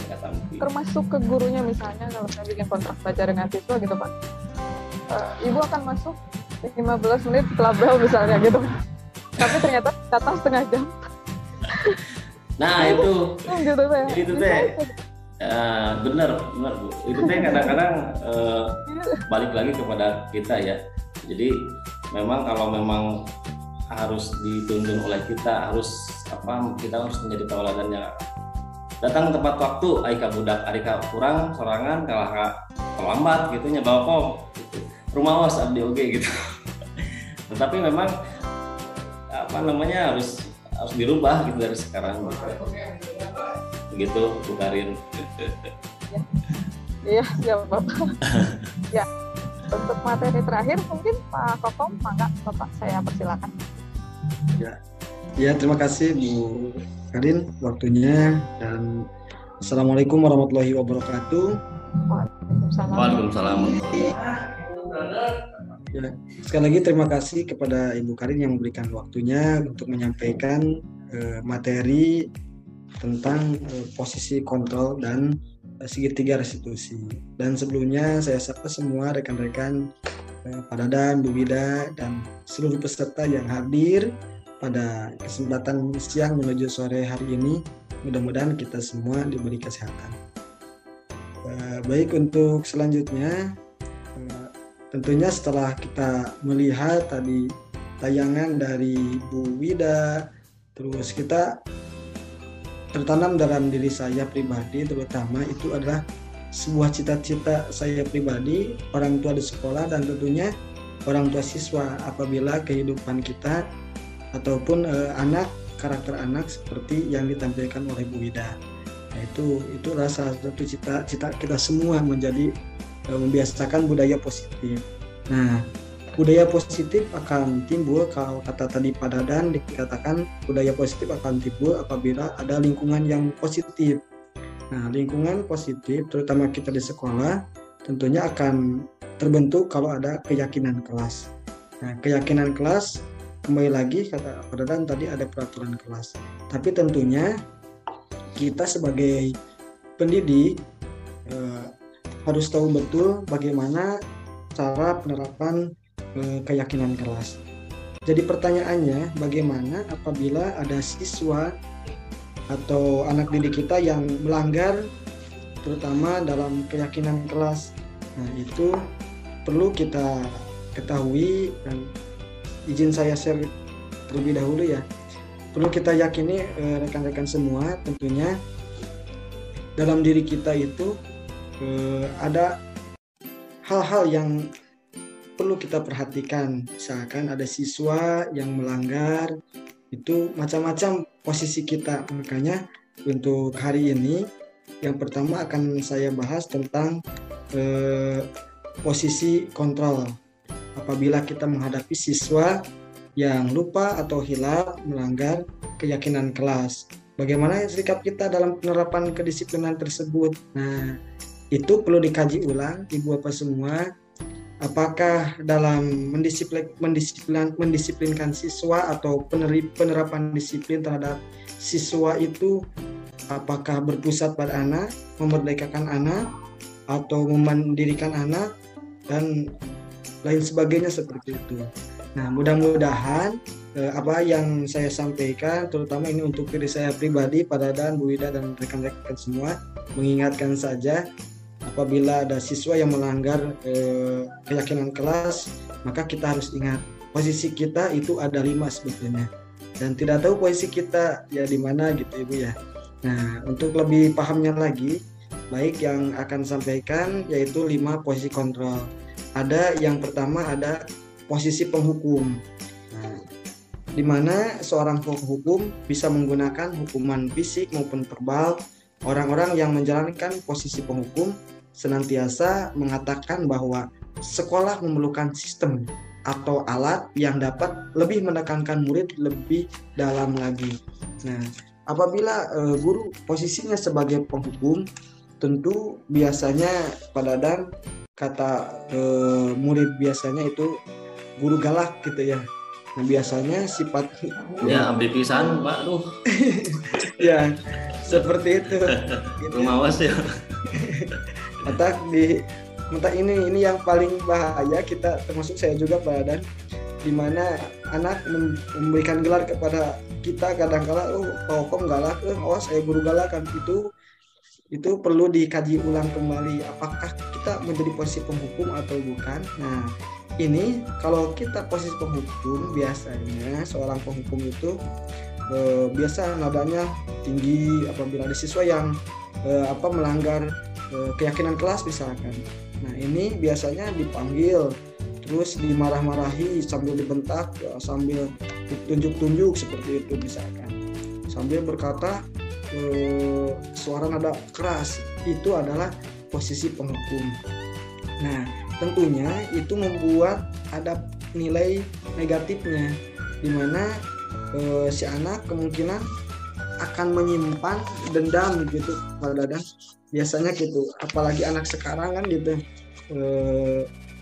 kata termasuk ke gurunya, misalnya kalau saya bikin kontrak belajar dengan siswa gitu Pak, Ibu akan masuk 15 menit setelah bel misalnya gitu, tapi ternyata datang setengah jam. Nah itu gitu, itu teh benar Bu, itu teh kadang-kadang balik lagi kepada kita ya. Jadi memang kalau memang harus dituntun oleh kita, kita harus menjadi tauladannya. Datang tepat waktu, aika budak arika kurang sorangan kalah terlambat gitunya bawa pom gitu. Rumah was abdi oge gitu. Tetapi memang harus dirubah gitu dari sekarang gitu. Begitu Bu Karin. Iya, siap Bapak. Ya, untuk materi terakhir mungkin Pak Kokom, mangga Bapak saya persilakan. Ya, terima kasih Bu Karin waktunya, dan Assalamualaikum warahmatullahi wabarakatuh. Waalaikumsalam. Ya, sekali lagi terima kasih kepada Ibu Karin yang memberikan waktunya untuk menyampaikan materi tentang posisi kontrol dan segitiga restitusi. Dan sebelumnya saya sapa semua rekan-rekan Pak Dadan, Bu Wida, dan seluruh peserta yang hadir pada kesempatan siang menuju sore hari ini. Mudah-mudahan kita semua diberi kesehatan. Baik, untuk selanjutnya tentunya setelah kita melihat tadi tayangan dari Bu Wida, terus kita tertanam dalam diri saya pribadi terutama itu adalah sebuah cita-cita saya pribadi, orang tua di sekolah dan tentunya orang tua siswa apabila kehidupan kita ataupun karakter anak seperti yang ditampilkan oleh Bu Wida. Nah, itu salah satu cita-cita kita semua menjadi membiasakan budaya positif. Nah, budaya positif akan timbul kalau kata tadi Pak Dadan dikatakan budaya positif akan timbul apabila ada lingkungan yang positif. Nah, lingkungan positif terutama kita di sekolah tentunya akan terbentuk kalau ada keyakinan kelas. Nah, keyakinan kelas kembali lagi kata Pak Dadan tadi ada peraturan kelas. Tapi tentunya kita sebagai pendidik harus tahu betul bagaimana cara penerapan keyakinan kelas. Jadi pertanyaannya, bagaimana apabila ada siswa atau anak didik kita yang melanggar terutama dalam keyakinan kelas. Nah, itu perlu kita ketahui dan izin saya share terlebih dahulu ya. Perlu kita yakini rekan-rekan semua tentunya dalam diri kita itu ada hal-hal yang perlu kita perhatikan. Misalkan ada siswa yang melanggar, itu macam-macam posisi kita. Makanya untuk hari ini yang pertama akan saya bahas tentang posisi kontrol apabila kita menghadapi siswa yang lupa atau hilaf melanggar keyakinan kelas. Bagaimana sikap kita dalam penerapan kedisiplinan tersebut? Nah, itu perlu dikaji ulang, Ibu Bapak semua. Apakah dalam mendisiplinkan siswa atau penerapan disiplin terhadap siswa itu apakah berpusat pada anak, memerdekakan anak, atau memandirikan anak, dan lain sebagainya seperti itu. Nah, mudah-mudahan apa yang saya sampaikan, terutama ini untuk diri saya pribadi, Pak Dadan, Bu Wida, dan rekan-rekan semua, mengingatkan saja apabila ada siswa yang melanggar keyakinan kelas, maka kita harus ingat posisi kita itu ada 5 sebetulnya, dan tidak tahu posisi kita ya di mana gitu Ibu ya. Nah, untuk lebih pahamnya lagi, baik yang akan sampaikan yaitu 5 posisi kontrol. Ada yang pertama ada posisi penghukum. Nah, di mana seorang penghukum bisa menggunakan hukuman fisik maupun verbal. Orang-orang yang menjalankan posisi penghukum senantiasa mengatakan bahwa sekolah memerlukan sistem atau alat yang dapat lebih menekankan murid lebih dalam lagi. Nah, apabila guru posisinya sebagai penghukum, tentu biasanya pada dan kata murid biasanya itu guru galak gitu ya. Nah, biasanya sifat ya abdi pisan Pak tuh. Ya, seperti itu. Gitu. Mawas ya. Mata ini yang paling bahaya kita, termasuk saya juga Pak Dan, di mana anak memberikan gelar kepada kita kadang-kala, Pak Kom galak, awas saya guru galak kan, itu perlu dikaji ulang kembali apakah kita menjadi posisi penghukum atau bukan. Nah, ini kalau kita posisi penghukum, biasanya seorang penghukum itu biasa nadanya tinggi apabila ada siswa yang melanggar keyakinan kelas misalkan. Nah, ini biasanya dipanggil, terus dimarah-marahi sambil dibentak, sambil ditunjuk-tunjuk seperti itu misalkan, sambil berkata suara nada keras. Itu adalah posisi penghukum. Nah, tentunya itu membuat ada nilai negatifnya, di mana si anak kemungkinan akan menyimpan dendam gitu Pak Dadan. Biasanya gitu, apalagi anak sekarang kan gitu,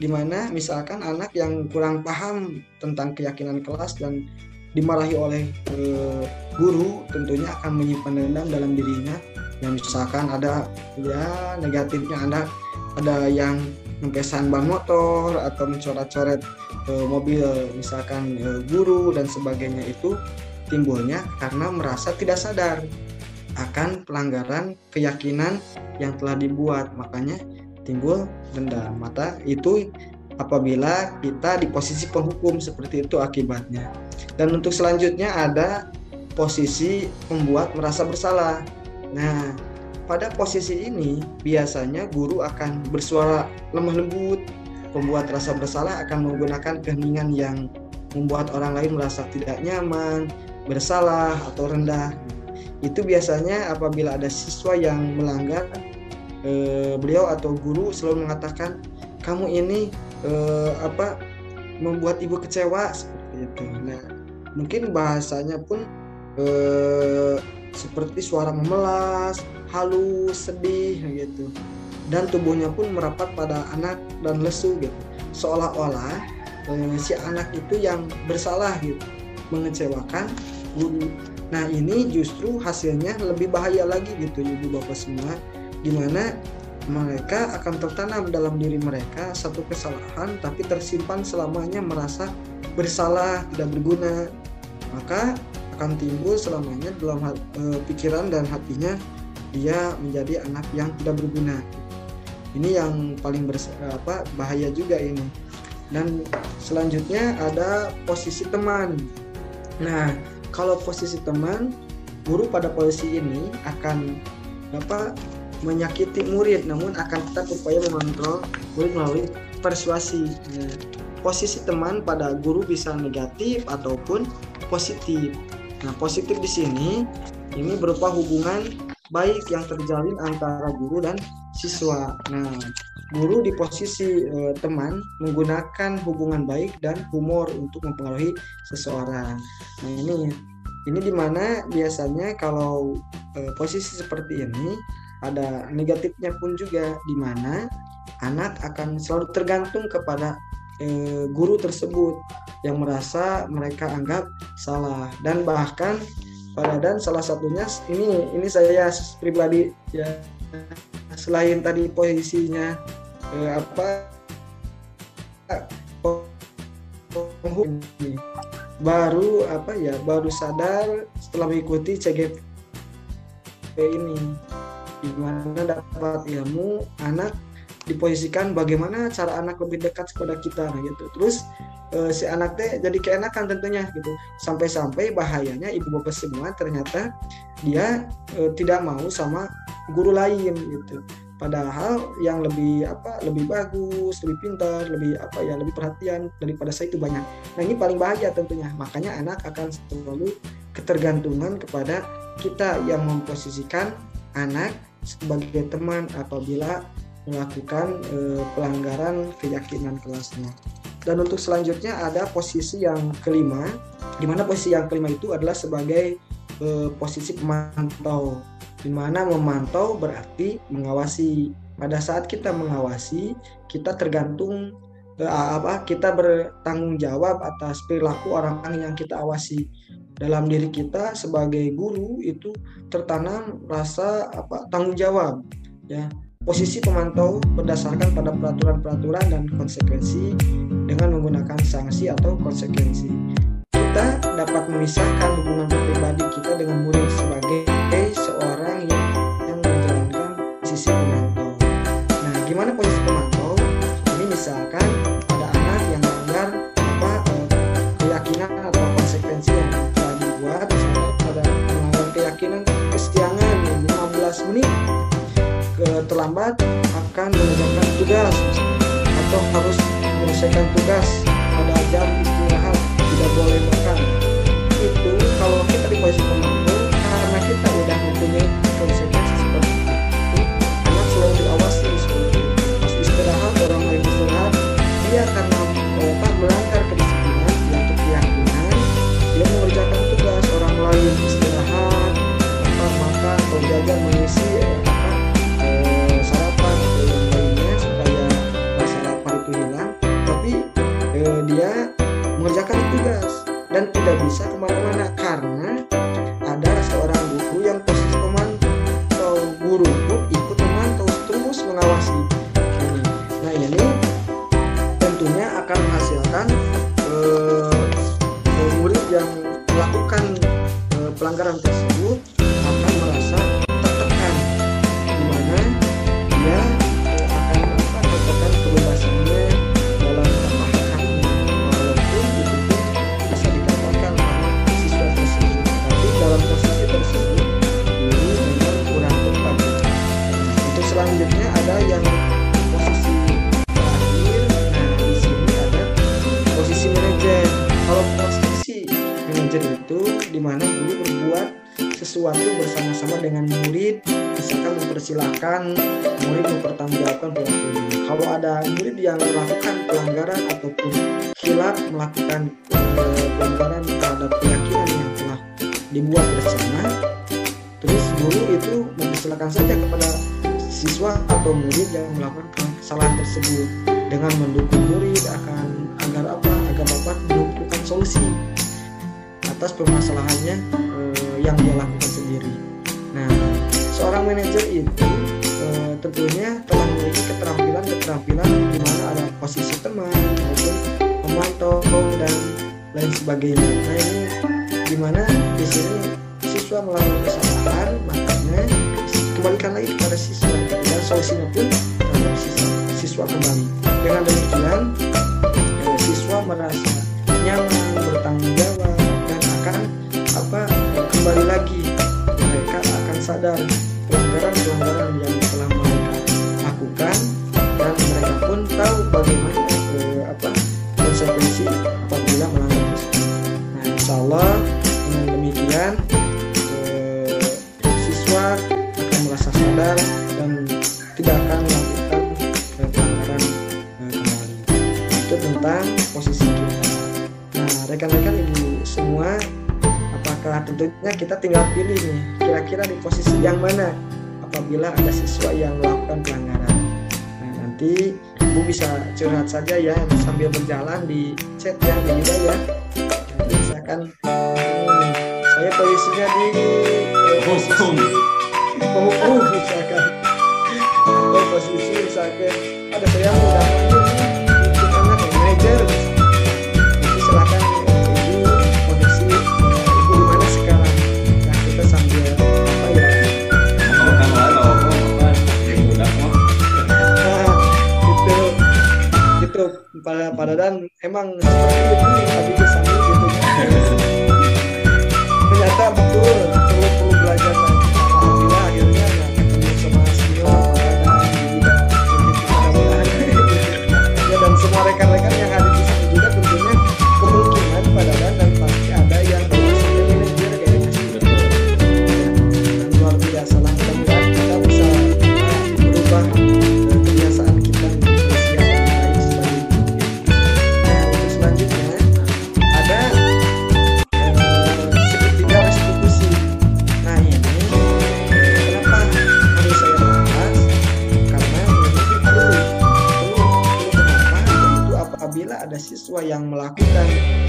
dimana misalkan anak yang kurang paham tentang keyakinan kelas dan dimarahi oleh guru, tentunya akan menyimpan dendam dalam dirinya. Yang misalkan ada ya negatifnya, ada yang mempesan ban motor atau mencoret-coret mobil misalkan guru dan sebagainya. Itu timbulnya karena merasa tidak sadar akan pelanggaran keyakinan yang telah dibuat, makanya timbul dendam. Maka itu apabila kita di posisi penghukum, seperti itu akibatnya. Dan untuk selanjutnya ada posisi membuat merasa bersalah. Nah, pada posisi ini biasanya guru akan bersuara lemah lembut. Pembuat rasa bersalah akan menggunakan keheningan yang membuat orang lain merasa tidak nyaman, bersalah, atau rendah. Itu biasanya apabila ada siswa yang melanggar, beliau atau guru selalu mengatakan, kamu ini membuat ibu kecewa, seperti itu. Nah, mungkin bahasanya pun seperti suara memelas, halus, sedih gitu. Dan tubuhnya pun merapat pada anak dan lesu gitu. Seolah-olah si anak itu yang bersalah gitu, mengecewakan guru. Nah, ini justru hasilnya lebih bahaya lagi gitu ibu bapak semua, di mana mereka akan tertanam dalam diri mereka satu kesalahan tapi tersimpan selamanya merasa bersalah, tidak berguna. Maka akan timbul selamanya dalam pikiran dan hatinya dia menjadi anak yang tidak berguna. Ini yang paling bahaya juga ini. Dan selanjutnya ada posisi teman. Nah, kalau posisi teman, guru pada posisi ini akan menyakiti murid, namun akan tetap berupaya mengontrol murid melalui persuasi. Nah, posisi teman pada guru bisa negatif ataupun positif. Nah, positif di sini ini berupa hubungan baik yang terjalin antara guru dan siswa. Nah, guru di posisi teman menggunakan hubungan baik dan humor untuk mempengaruhi seseorang. Nah, ini dimana biasanya kalau posisi seperti ini ada negatifnya pun juga, dimana anak akan selalu tergantung kepada guru tersebut yang merasa mereka anggap salah. Dan bahkan salah satunya ini saya pribadi ya, selain tadi posisinya baru sadar setelah mengikuti CGP ini, di mana dapat ilmu anak diposisikan bagaimana cara anak lebih dekat kepada kita gitu. Terus si anak teh jadi keenakan tentunya gitu. Sampai-sampai bahayanya ibu bapak semua ternyata dia tidak mau sama guru lain gitu. Padahal yang lebih bagus, lebih pintar, lebih perhatian daripada saya itu banyak. Nah, ini paling bahaya tentunya. Makanya anak akan selalu ketergantungan kepada kita yang memposisikan anak sebagai teman apabila melakukan pelanggaran keyakinan kelasnya. Dan untuk selanjutnya ada posisi yang kelima, di mana posisi yang kelima itu adalah sebagai posisi pemantau, di mana memantau berarti mengawasi. Pada saat kita mengawasi, kita tergantung kita bertanggung jawab atas perilaku orang yang kita awasi. Dalam diri kita sebagai guru itu tertanam rasa tanggung jawab ya. Posisi pemantau berdasarkan pada peraturan-peraturan dan konsekuensi dengan menggunakan sanksi atau konsekuensi. Kita dapat memisahkan hubungan pribadi kita dengan murid sebagai seorang yang menjalankan posisi pemantau. Nah, gimana posisi pemantau? Ini misalkan ada anak yang melanggar keyakinan atau konsekuensi yang telah dibuat, misalkan pada melanggar keyakinan kesiangan 15 menit terlambat akan mengerjakan tugas atau harus menyelesaikan tugas pada jam istirahat, tidak boleh makan. Itu kalau kita di posisi pemantau, karena kita udah mempunyai konsekuensi seperti itu, anak selalu diawasi seperti itu. Pas istirahat, orang lain istirahat, dia karena melanggar kedisiplinan yaitu keyakinan, dia mengerjakan tugas, orang lain istirahat, makan atau jajan mengisi sarapan atau yang lainnya supaya rasa lapar itu hilang, tapi dia mengerjakan tugas dan tidak bisa kemana-mana karena ada seorang guru yang posisi pemantau. Guru pun ikut memantau, terus mengawasi. Nah, ini tentunya akan menghasilkan murid yang melakukan pelanggaran tersebut akan merasa tertekan, di mana dia akan tertekan kebebasannya dalam di mana guru berbuat sesuatu bersama-sama dengan murid, misalkan mempersilahkan murid mempertanggungjawabkan perilakunya. Kalau ada murid yang melakukan pelanggaran ataupun khilaf melakukan pelanggaran terhadap keyakinan yang telah dibuat bersama, terus guru itu mempersilahkan saja kepada siswa atau murid yang melakukan kesalahan tersebut dengan mendukung murid agar dapat menemukan solusi atas permasalahannya yang dia lakukan sendiri. Nah, seorang manajer itu tentunya telah memiliki keterampilan di mana ada posisi teman maupun memantau dan lain sebagainya. Nah, ini di mana di sini siswa melakukan kesalahan, makanya kembalikan lagi kepada siswa dan solusinya pun terhadap siswa kembali. Dengan demikian siswa merasa nyaman, bertanggung jawab, dan akan kembali lagi mereka akan sadar pelanggaran yang telah mereka lakukan, dan mereka pun tahu bagaimana konsekuensi apabila melanggar tersebut. Nah, insya Allah dengan demikian siswa akan merasa sadar dan tidak akan melakukan pelanggaran kembali. Itu tentang posisi kita. Nah, rekan-rekan ibu semua, apakah tentunya kita tinggal pilih nih kira-kira di posisi yang mana apabila ada siswa yang melakukan pelanggaran. Nah, nanti ibu bisa curhat saja ya sambil berjalan di chat ya, ya. Nanti misalkan saya posisinya di penghukum misalkan, atau posisi misalkan ada saya mau anak manajer, nanti silakan ibu posisi ibu di mana sekarang. Nah, kita sambil gitu pada dan emang seperti itu tadi kesannya gitu. Ternyata betul perlu belajar lagi. Alhamdulillah akhirnya ketemu sama senior dan semua rekan-rekan yang ada di sini juga tentunya kemungkinan pada dan pasti ada yang bermaksudnya manajer kayak gitu. Dan luar biasa lah, mudah-mudahan kita bisa berubah kebiasaan kita untuk bersiap dan lain sebagainya. Nah, untuk selanjutnya ada segitiga restitusi. Nah, ini kenapa harus saya bahas? Karena ini perlu kenapa? Yaitu apabila ada siswa yang melakukan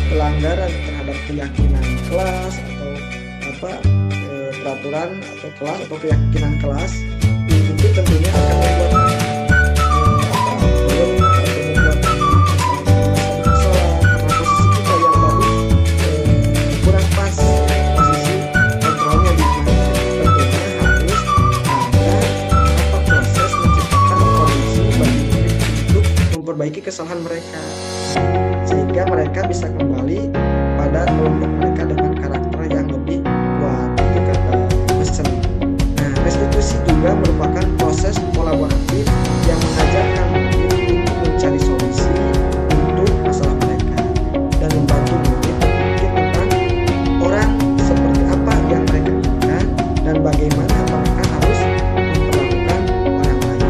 pelanggaran terhadap keyakinan kelas atau peraturan atau kelas atau keyakinan kelas, itu tentunya akan membuat karena posisi kita yang tadi kurang pas posisi kontrolnya di mana. Tentunya harus ada proses menciptakan kondisi bagi murid untuk memperbaiki kesalahan mereka sehingga mereka bisa kembali pada kelompok mereka dengan karakter yang lebih kuat. Itu kata pesan. Nah, restitusi juga merupakan proses kolaboratif yang mengajarkan murid untuk mencari solusi untuk masalah mereka dan membantu murid berpikir tentang orang seperti apa yang mereka inginkan dan bagaimana mereka harus memperlakukan orang lain.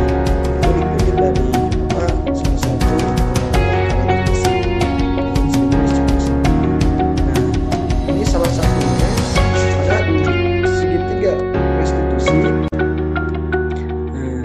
Itu dikutip dari salah satu kalangan Islam. Nah, ini salah satunya ada di segitiga restitusi. Nah,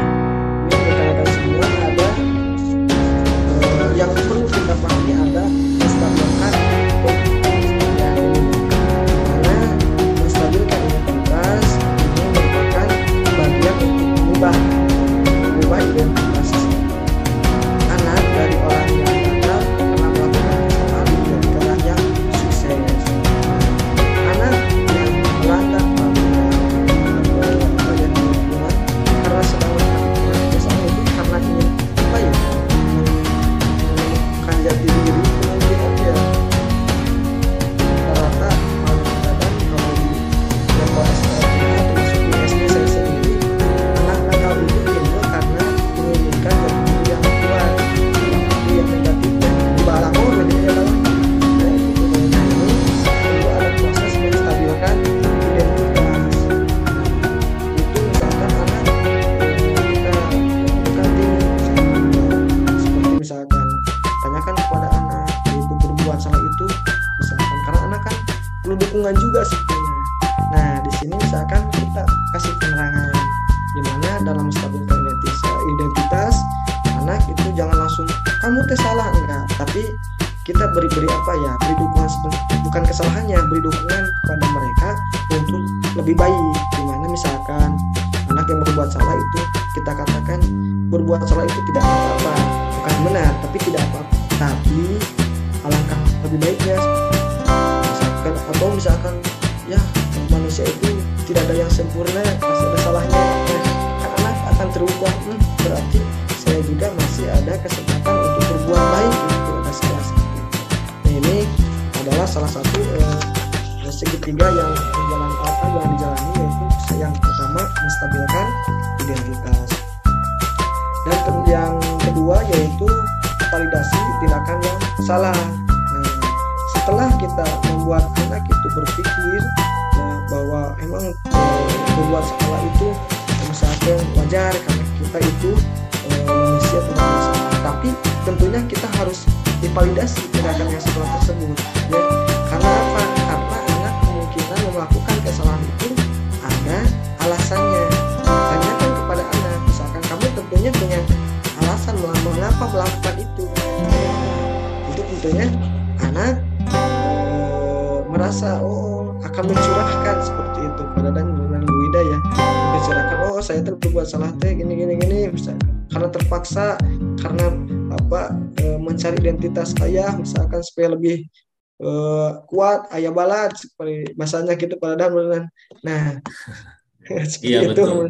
dukungan juga sebetulnya. Nah, di sini misalkan kita kasih penerangan di mana dalam menstabilkan identitas anak itu jangan langsung kamu teh salah, enggak, tapi kita beri apa ya, beri dukungan, bukan kesalahannya, beri dukungan kepada mereka untuk lebih baik. Dimana misalkan anak yang berbuat salah itu kita katakan berbuat salah itu tidak apa-apa, bukan benar tapi tidak apa-apa, tapi alangkah lebih baiknya misalkan, atau misalkan ya manusia itu tidak ada yang sempurna, pasti ada salahnya. Nah, anak akan terubah, berarti saya juga masih ada kesempatan untuk berbuat baik, itu ada salah satu. Nah, ini adalah salah satu segitiga yang dijalani, yaitu yang pertama menstabilkan identitas, dan yang kedua yaitu validasi tindakan yang salah. Nah, setelah kita membuat anak itu berpikir ya, bahwa emang berbuat salah itu misalkan wajar karena kita itu manusia berbuat salah, tapi tentunya kita harus divalidasi tindakan yang salah tersebut ya. Karena apa? Karena anak kemungkinan melakukan kesalahan itu ada alasannya. Tanyakan kepada anak, misalkan kamu tentunya punya alasan mengapa melakukan itu. Itu tentunya anak merasa akan mencurahkan seperti itu pada dan Bu Ida ya, mencurahkan saya berbuat salah teh gini misalkan karena terpaksa, karena mencari identitas ayah misalkan supaya lebih kuat, ayah balat seperti bahasanya gitu pada dan. Nah, seperti Iya, itu. betul.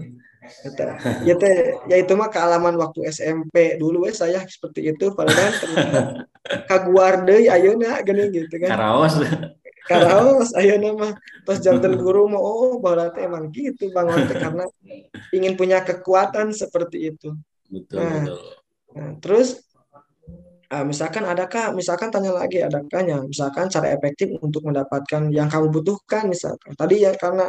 Ya itu mah kealaman waktu SMP dulu saya seperti itu pada dan kaguar deui ayeuna gini gitu kan. Karaos ayeuna mah tos janten guru mah berarti emang gitu Bang Wante, karena ingin punya kekuatan seperti itu. Betul. Nah, terus misalkan tanya lagi, adakah misalkan cara efektif untuk mendapatkan yang kamu butuhkan, misalkan tadi ya karena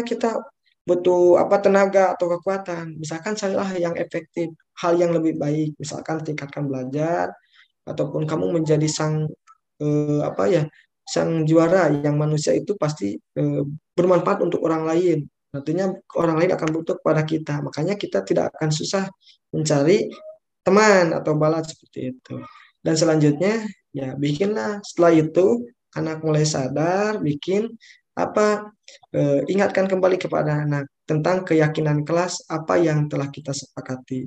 kita butuh tenaga atau kekuatan, misalkan carilah yang efektif, hal yang lebih baik, misalkan tingkatkan belajar ataupun kamu menjadi sang juara yang manusia itu pasti bermanfaat untuk orang lain. Nantinya orang lain akan butuh kepada kita, makanya kita tidak akan susah mencari teman atau balat seperti itu. Dan selanjutnya ya bikinlah, setelah itu anak mulai sadar, bikin ingatkan kembali kepada anak tentang keyakinan kelas apa yang telah kita sepakati.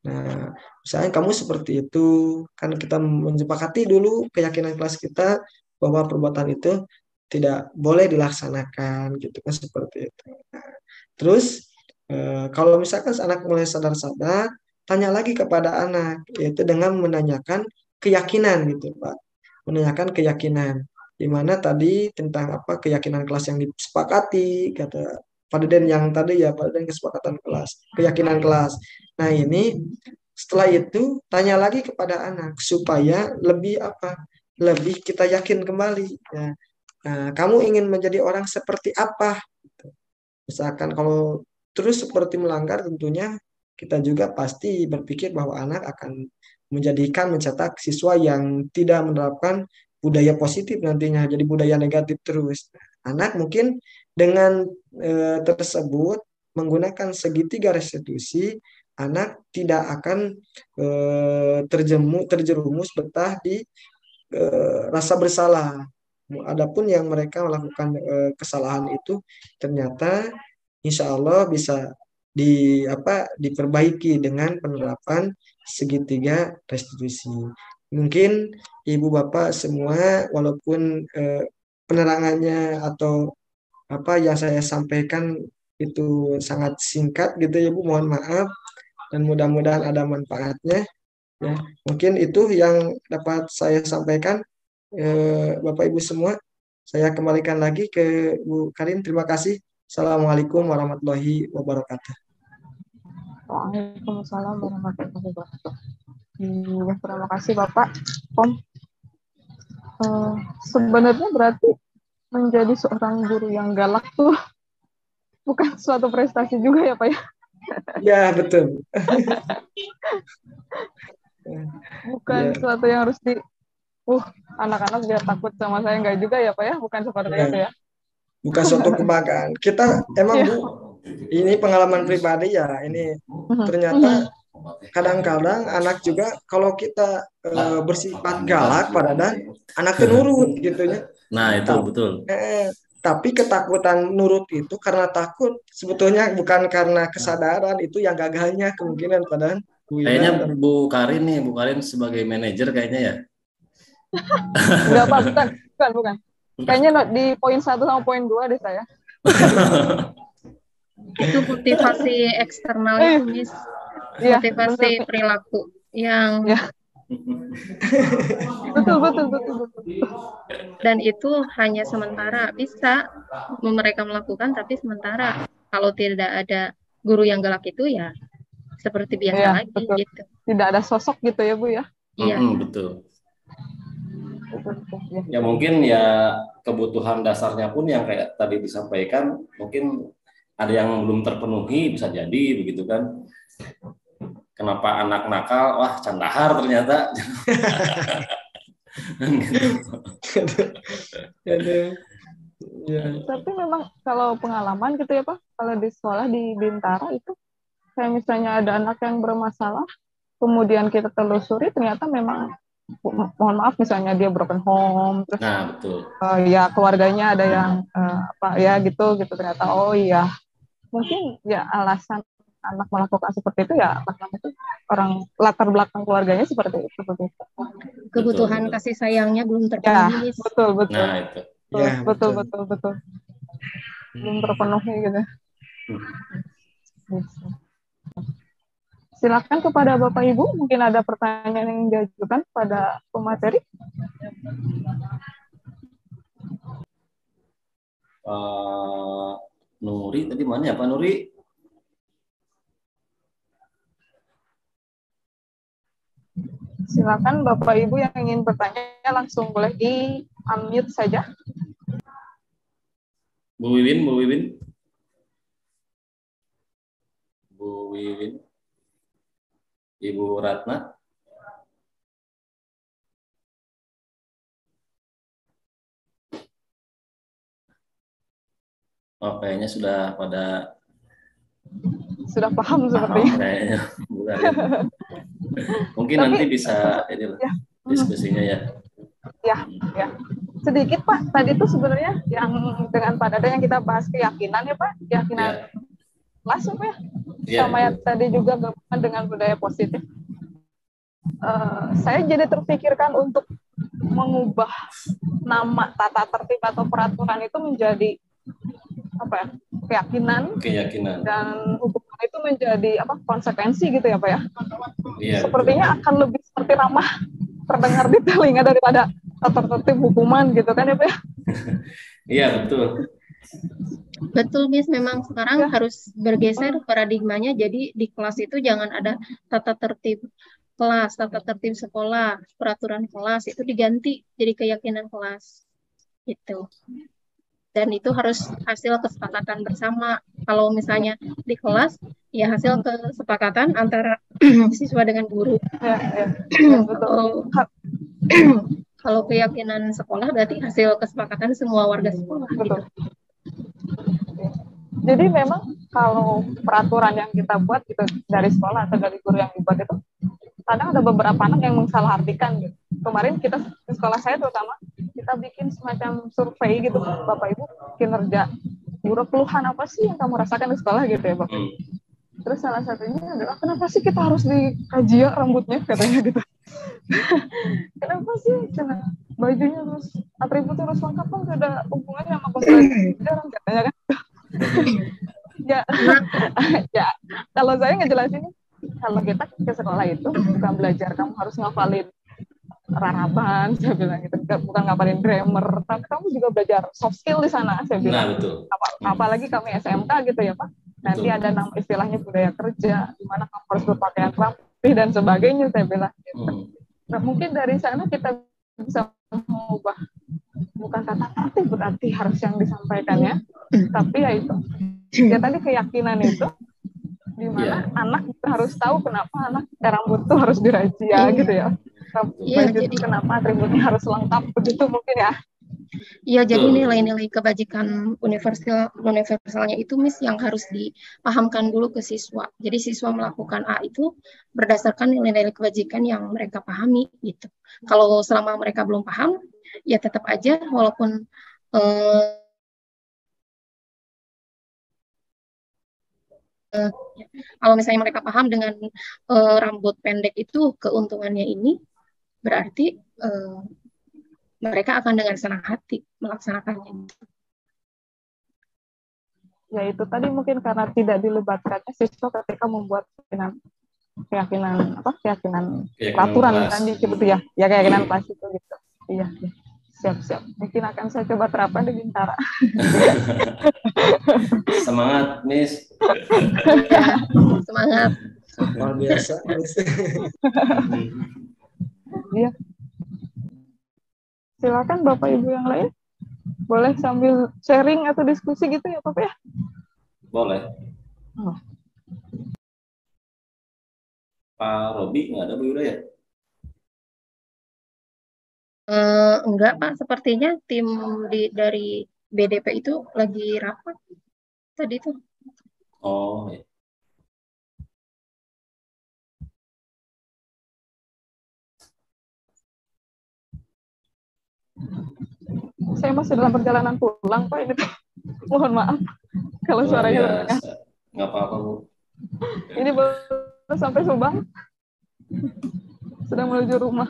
Nah, misalnya kamu seperti itu, kan kita menyepakati dulu keyakinan kelas kita bahwa perbuatan itu tidak boleh dilaksanakan, gitu kan, seperti itu. Nah, terus kalau misalkan anak mulai sadar-sadar, tanya lagi kepada anak, yaitu dengan menanyakan keyakinan gitu Pak, menanyakan keyakinan, di mana tadi tentang keyakinan kelas yang disepakati, kata Pak Deden yang tadi ya, Pak Deden kesepakatan kelas, keyakinan kelas. Nah ini setelah itu tanya lagi kepada anak supaya lebih kita yakin kembali ya. Nah, kamu ingin menjadi orang seperti apa? Misalkan kalau terus seperti melanggar, tentunya kita juga pasti berpikir bahwa anak akan mencetak siswa yang tidak menerapkan budaya positif nantinya, jadi budaya negatif terus. Anak mungkin dengan tersebut menggunakan segitiga restitusi, anak tidak akan terjerumus betah di rasa bersalah. Adapun yang mereka melakukan kesalahan itu ternyata insya Allah bisa diperbaiki dengan penerapan segitiga restitusi. Mungkin Ibu Bapak semua, walaupun penerangannya atau yang saya sampaikan itu sangat singkat gitu ya Bu, mohon maaf, dan mudah-mudahan ada manfaatnya ya. Mungkin itu yang dapat saya sampaikan Bapak Ibu semua. Saya kembalikan lagi ke Bu Karin. Terima kasih. Assalamualaikum warahmatullahi wabarakatuh. Waalaikumsalam warahmatullahi wabarakatuh. Terima kasih Bapak Kom. Sebenarnya berarti menjadi seorang guru yang galak tuh bukan suatu prestasi juga ya Pak ya? Ya betul. Bukan suatu yang harus anak-anak biar takut sama saya, enggak juga ya Pak ya, bukan seperti Ya, itu ya. bukan suatu kebanggaan. Kita emang Iya. Bu, ini pengalaman pribadi ya. Ini ternyata kadang-kadang anak juga kalau kita bersifat galak pada dan anak itu nurut gitu ya. Nah, itu Tapi, betul. tapi ketakutan nurut itu karena takut sebetulnya bukan karena kesadaran itu yang gagalnya kemungkinan pada Bu Kayaknya Ina dan Bu Karin nih, Bu Karin sebagai manajer kayaknya ya. Enggak Pak, bukan. Kayaknya di poin 1 sama poin 2 deh saya. Itu motivasi eksternal itu, Miss. Iya, Motivasi betul. perilaku yang Ya. Betul. dan itu hanya sementara, bisa mereka melakukan tapi sementara. Kalau tidak ada guru yang galak itu ya seperti biasa Iya, lagi betul. gitu. Tidak ada sosok gitu ya Bu ya. Iya. Betul. Betul. Ya. Ya mungkin ya kebutuhan dasarnya pun yang kayak tadi disampaikan mungkin ada yang belum terpenuhi, bisa jadi begitu kan. Kenapa anak nakal? Wah, candahar ternyata. ya. Tapi memang kalau pengalaman gitu ya Pak, kalau di sekolah di Bintara itu kayak misalnya ada anak yang bermasalah, kemudian kita telusuri ternyata memang mohon maaf misalnya dia broken home, terus Nah, betul. ya keluarganya ada yang apa ya gitu ternyata oh iya mungkin ya alasan anak melakukan seperti itu ya anak itu orang latar belakang keluarganya seperti itu. Kebutuhan Betul. kasih sayangnya belum Ya, terpenuhi, Miss. betul. Nah, itu. Ya, betul. Belum terpenuhi gitu. Silakan kepada Bapak Ibu, mungkin ada pertanyaan yang diajukan pada pemateri. Nuri tadi mana ya Pak Nuri? Silakan Bapak Ibu yang ingin bertanya langsung boleh di unmute saja. Bu Wiwin. Ibu Ratna. Oh, kayaknya sudah pada paham sepertinya. Kayaknya Bu Karin. Mungkin Tapi, nanti bisa inilah diskusinya ya. Ya. Sedikit Pak, tadi itu sebenarnya yang dengan Pak Dada yang kita bahas keyakinan ya Pak, keyakinan langsung ya. Sama yang tadi juga gabungan dengan budaya positif. Saya jadi terpikirkan untuk mengubah nama tata tertib atau peraturan itu menjadi apa ya, keyakinan dan hukuman itu menjadi apa konsekuensi gitu ya Pak ya. Iya, sepertinya betul. Akan lebih seperti ramah terdengar di telinga daripada tata tertib hukuman gitu kan ya Pak ya. Iya betul. Betul, Miss. Memang sekarang harus bergeser paradigmanya. Jadi di kelas itu jangan ada tata tertib kelas, tata tertib sekolah, peraturan kelas, itu diganti jadi keyakinan kelas. Gitu. Dan itu harus hasil kesepakatan bersama. Kalau misalnya di kelas, ya hasil kesepakatan antara siswa dengan guru. Kalau keyakinan sekolah berarti hasil kesepakatan semua warga sekolah. Gitu. Jadi memang kalau peraturan yang kita buat gitu dari sekolah atau dari guru yang dibuat itu kadang ada beberapa anak yang mensalahartikan gitu. Kemarin kita di sekolah saya terutama kita bikin semacam survei gitu Bapak Ibu kinerja guru, keluhan apa sih yang kamu rasakan di sekolah gitu ya Bapak. Terus salah satunya adalah kenapa sih kita harus dikaji ya rambutnya katanya gitu. Kenapa sih bajunya terus atributnya harus lengkap kan gak ada hubungannya sama pembelajaran katanya kan. ya kalau saya ngejelasin kalau kita ke sekolah itu bukan belajar kamu harus ngafalin raraban, saya bilang gitu, bukan ngapalin grammar, tapi kamu juga belajar soft skill di sana, saya bilang. Nah, betul. Apalagi kami SMK gitu ya Pak, nanti betul. Ada nama istilahnya budaya kerja, di mana kamu harus berpakaian rapi dan sebagainya, saya bilang. Gitu. Nah, mungkin dari sana kita bisa mengubah, bukan kata tertib berarti harus yang disampaikannya, tapi ya itu, ya tadi keyakinan itu, di mana anak harus tahu kenapa anak rambut tuh harus dirajia gitu ya. Iya, baju itu kenapa atributnya harus lengkap begitu mungkin ya. Iya, jadi Betul. nilai-nilai kebajikan universalnya itu Miss yang harus dipahamkan dulu ke siswa. Jadi siswa melakukan A itu berdasarkan nilai-nilai kebajikan yang mereka pahami gitu. Kalau selama mereka belum paham, ya tetap aja walaupun kalau misalnya mereka paham dengan rambut pendek itu keuntungannya ini, berarti mereka akan dengan senang hati melaksanakannya. Ya itu tadi mungkin karena tidak dilibatkannya siswa ketika membuat keyakinan peraturan kelas. kan disebut ya keyakinan kelas itu gitu. Iya. Siap. Mungkin akan saya coba terapkan di Bintara. Semangat, Miss. Ya, semangat. Luar biasa. Iya. Silakan Bapak Ibu yang lain. Boleh sambil sharing atau diskusi gitu ya Bapak ya? Boleh. Oh. Pak Robi nggak ada Bu Yuda ya? Enggak Pak, sepertinya tim dari BDP itu lagi rapat tadi tuh. Oh, ya. Saya masih dalam perjalanan pulang Pak ini. Mohon maaf kalau suaranya terdengar. Nggak apa-apa Bu. Ini baru sampai Subang. Sedang menuju rumah.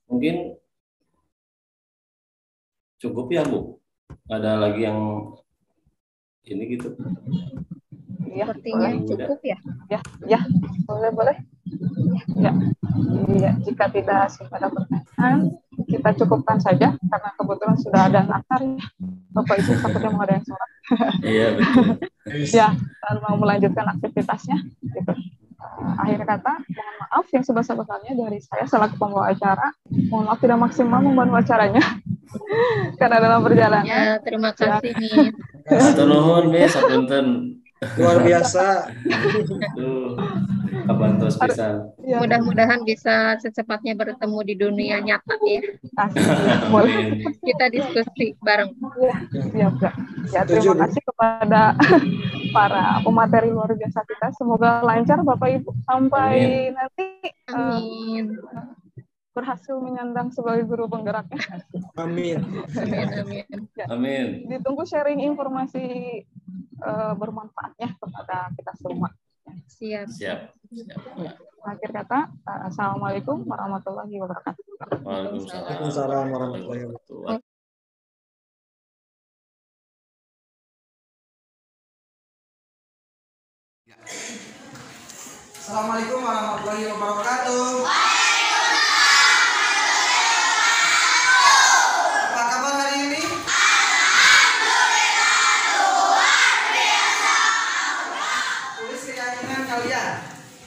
Mungkin cukup ya Bu. Ada lagi yang ini gitu? Iya, Sepertinya boleh. cukup ya. Ya, boleh. Ya. Iya, jika tidak ada pertanyaan, kita cukupkan saja karena kebetulan sudah ada nakar ya. Bapak Ibu takutnya mau ada yang sholat. Iya betul. Ya, dan mau melanjutkan aktivitasnya. Gitu. Akhir kata, mohon maaf yang sebesar-besarnya dari saya selaku pembawa acara. Mohon maaf tidak maksimal membantu acaranya karena dalam perjalanan. Ya, terima kasih Miss. Hatur nuhun Miss, sapunten. Luar biasa. Tuh, kabantos pisan. Ya, Mudah-mudahan bisa secepatnya bertemu di dunia nyata ya. asik. Boleh. Amin. Kita diskusi bareng. Ya, siap, Kak. Ya, terima kasih kepada para pemateri luar biasa kita. Semoga lancar Bapak Ibu sampai nanti Amin. berhasil menyandang sebagai guru penggeraknya. Amin. Amin. Ya, Amin. ditunggu sharing informasi bermanfaatnya kepada kita semua. Siap. Siap. Akhir kata, Assalamualaikum warahmatullahi wabarakatuh. Waalaikumsalam warahmatullahi wabarakatuh. Assalamualaikum warahmatullahi wabarakatuh. Apa kabar hari ini? Tulis keyakinan kalian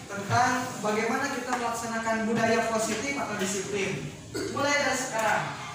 tentang bagaimana kita melaksanakan budaya positif atau disiplin. Mulai dari sekarang.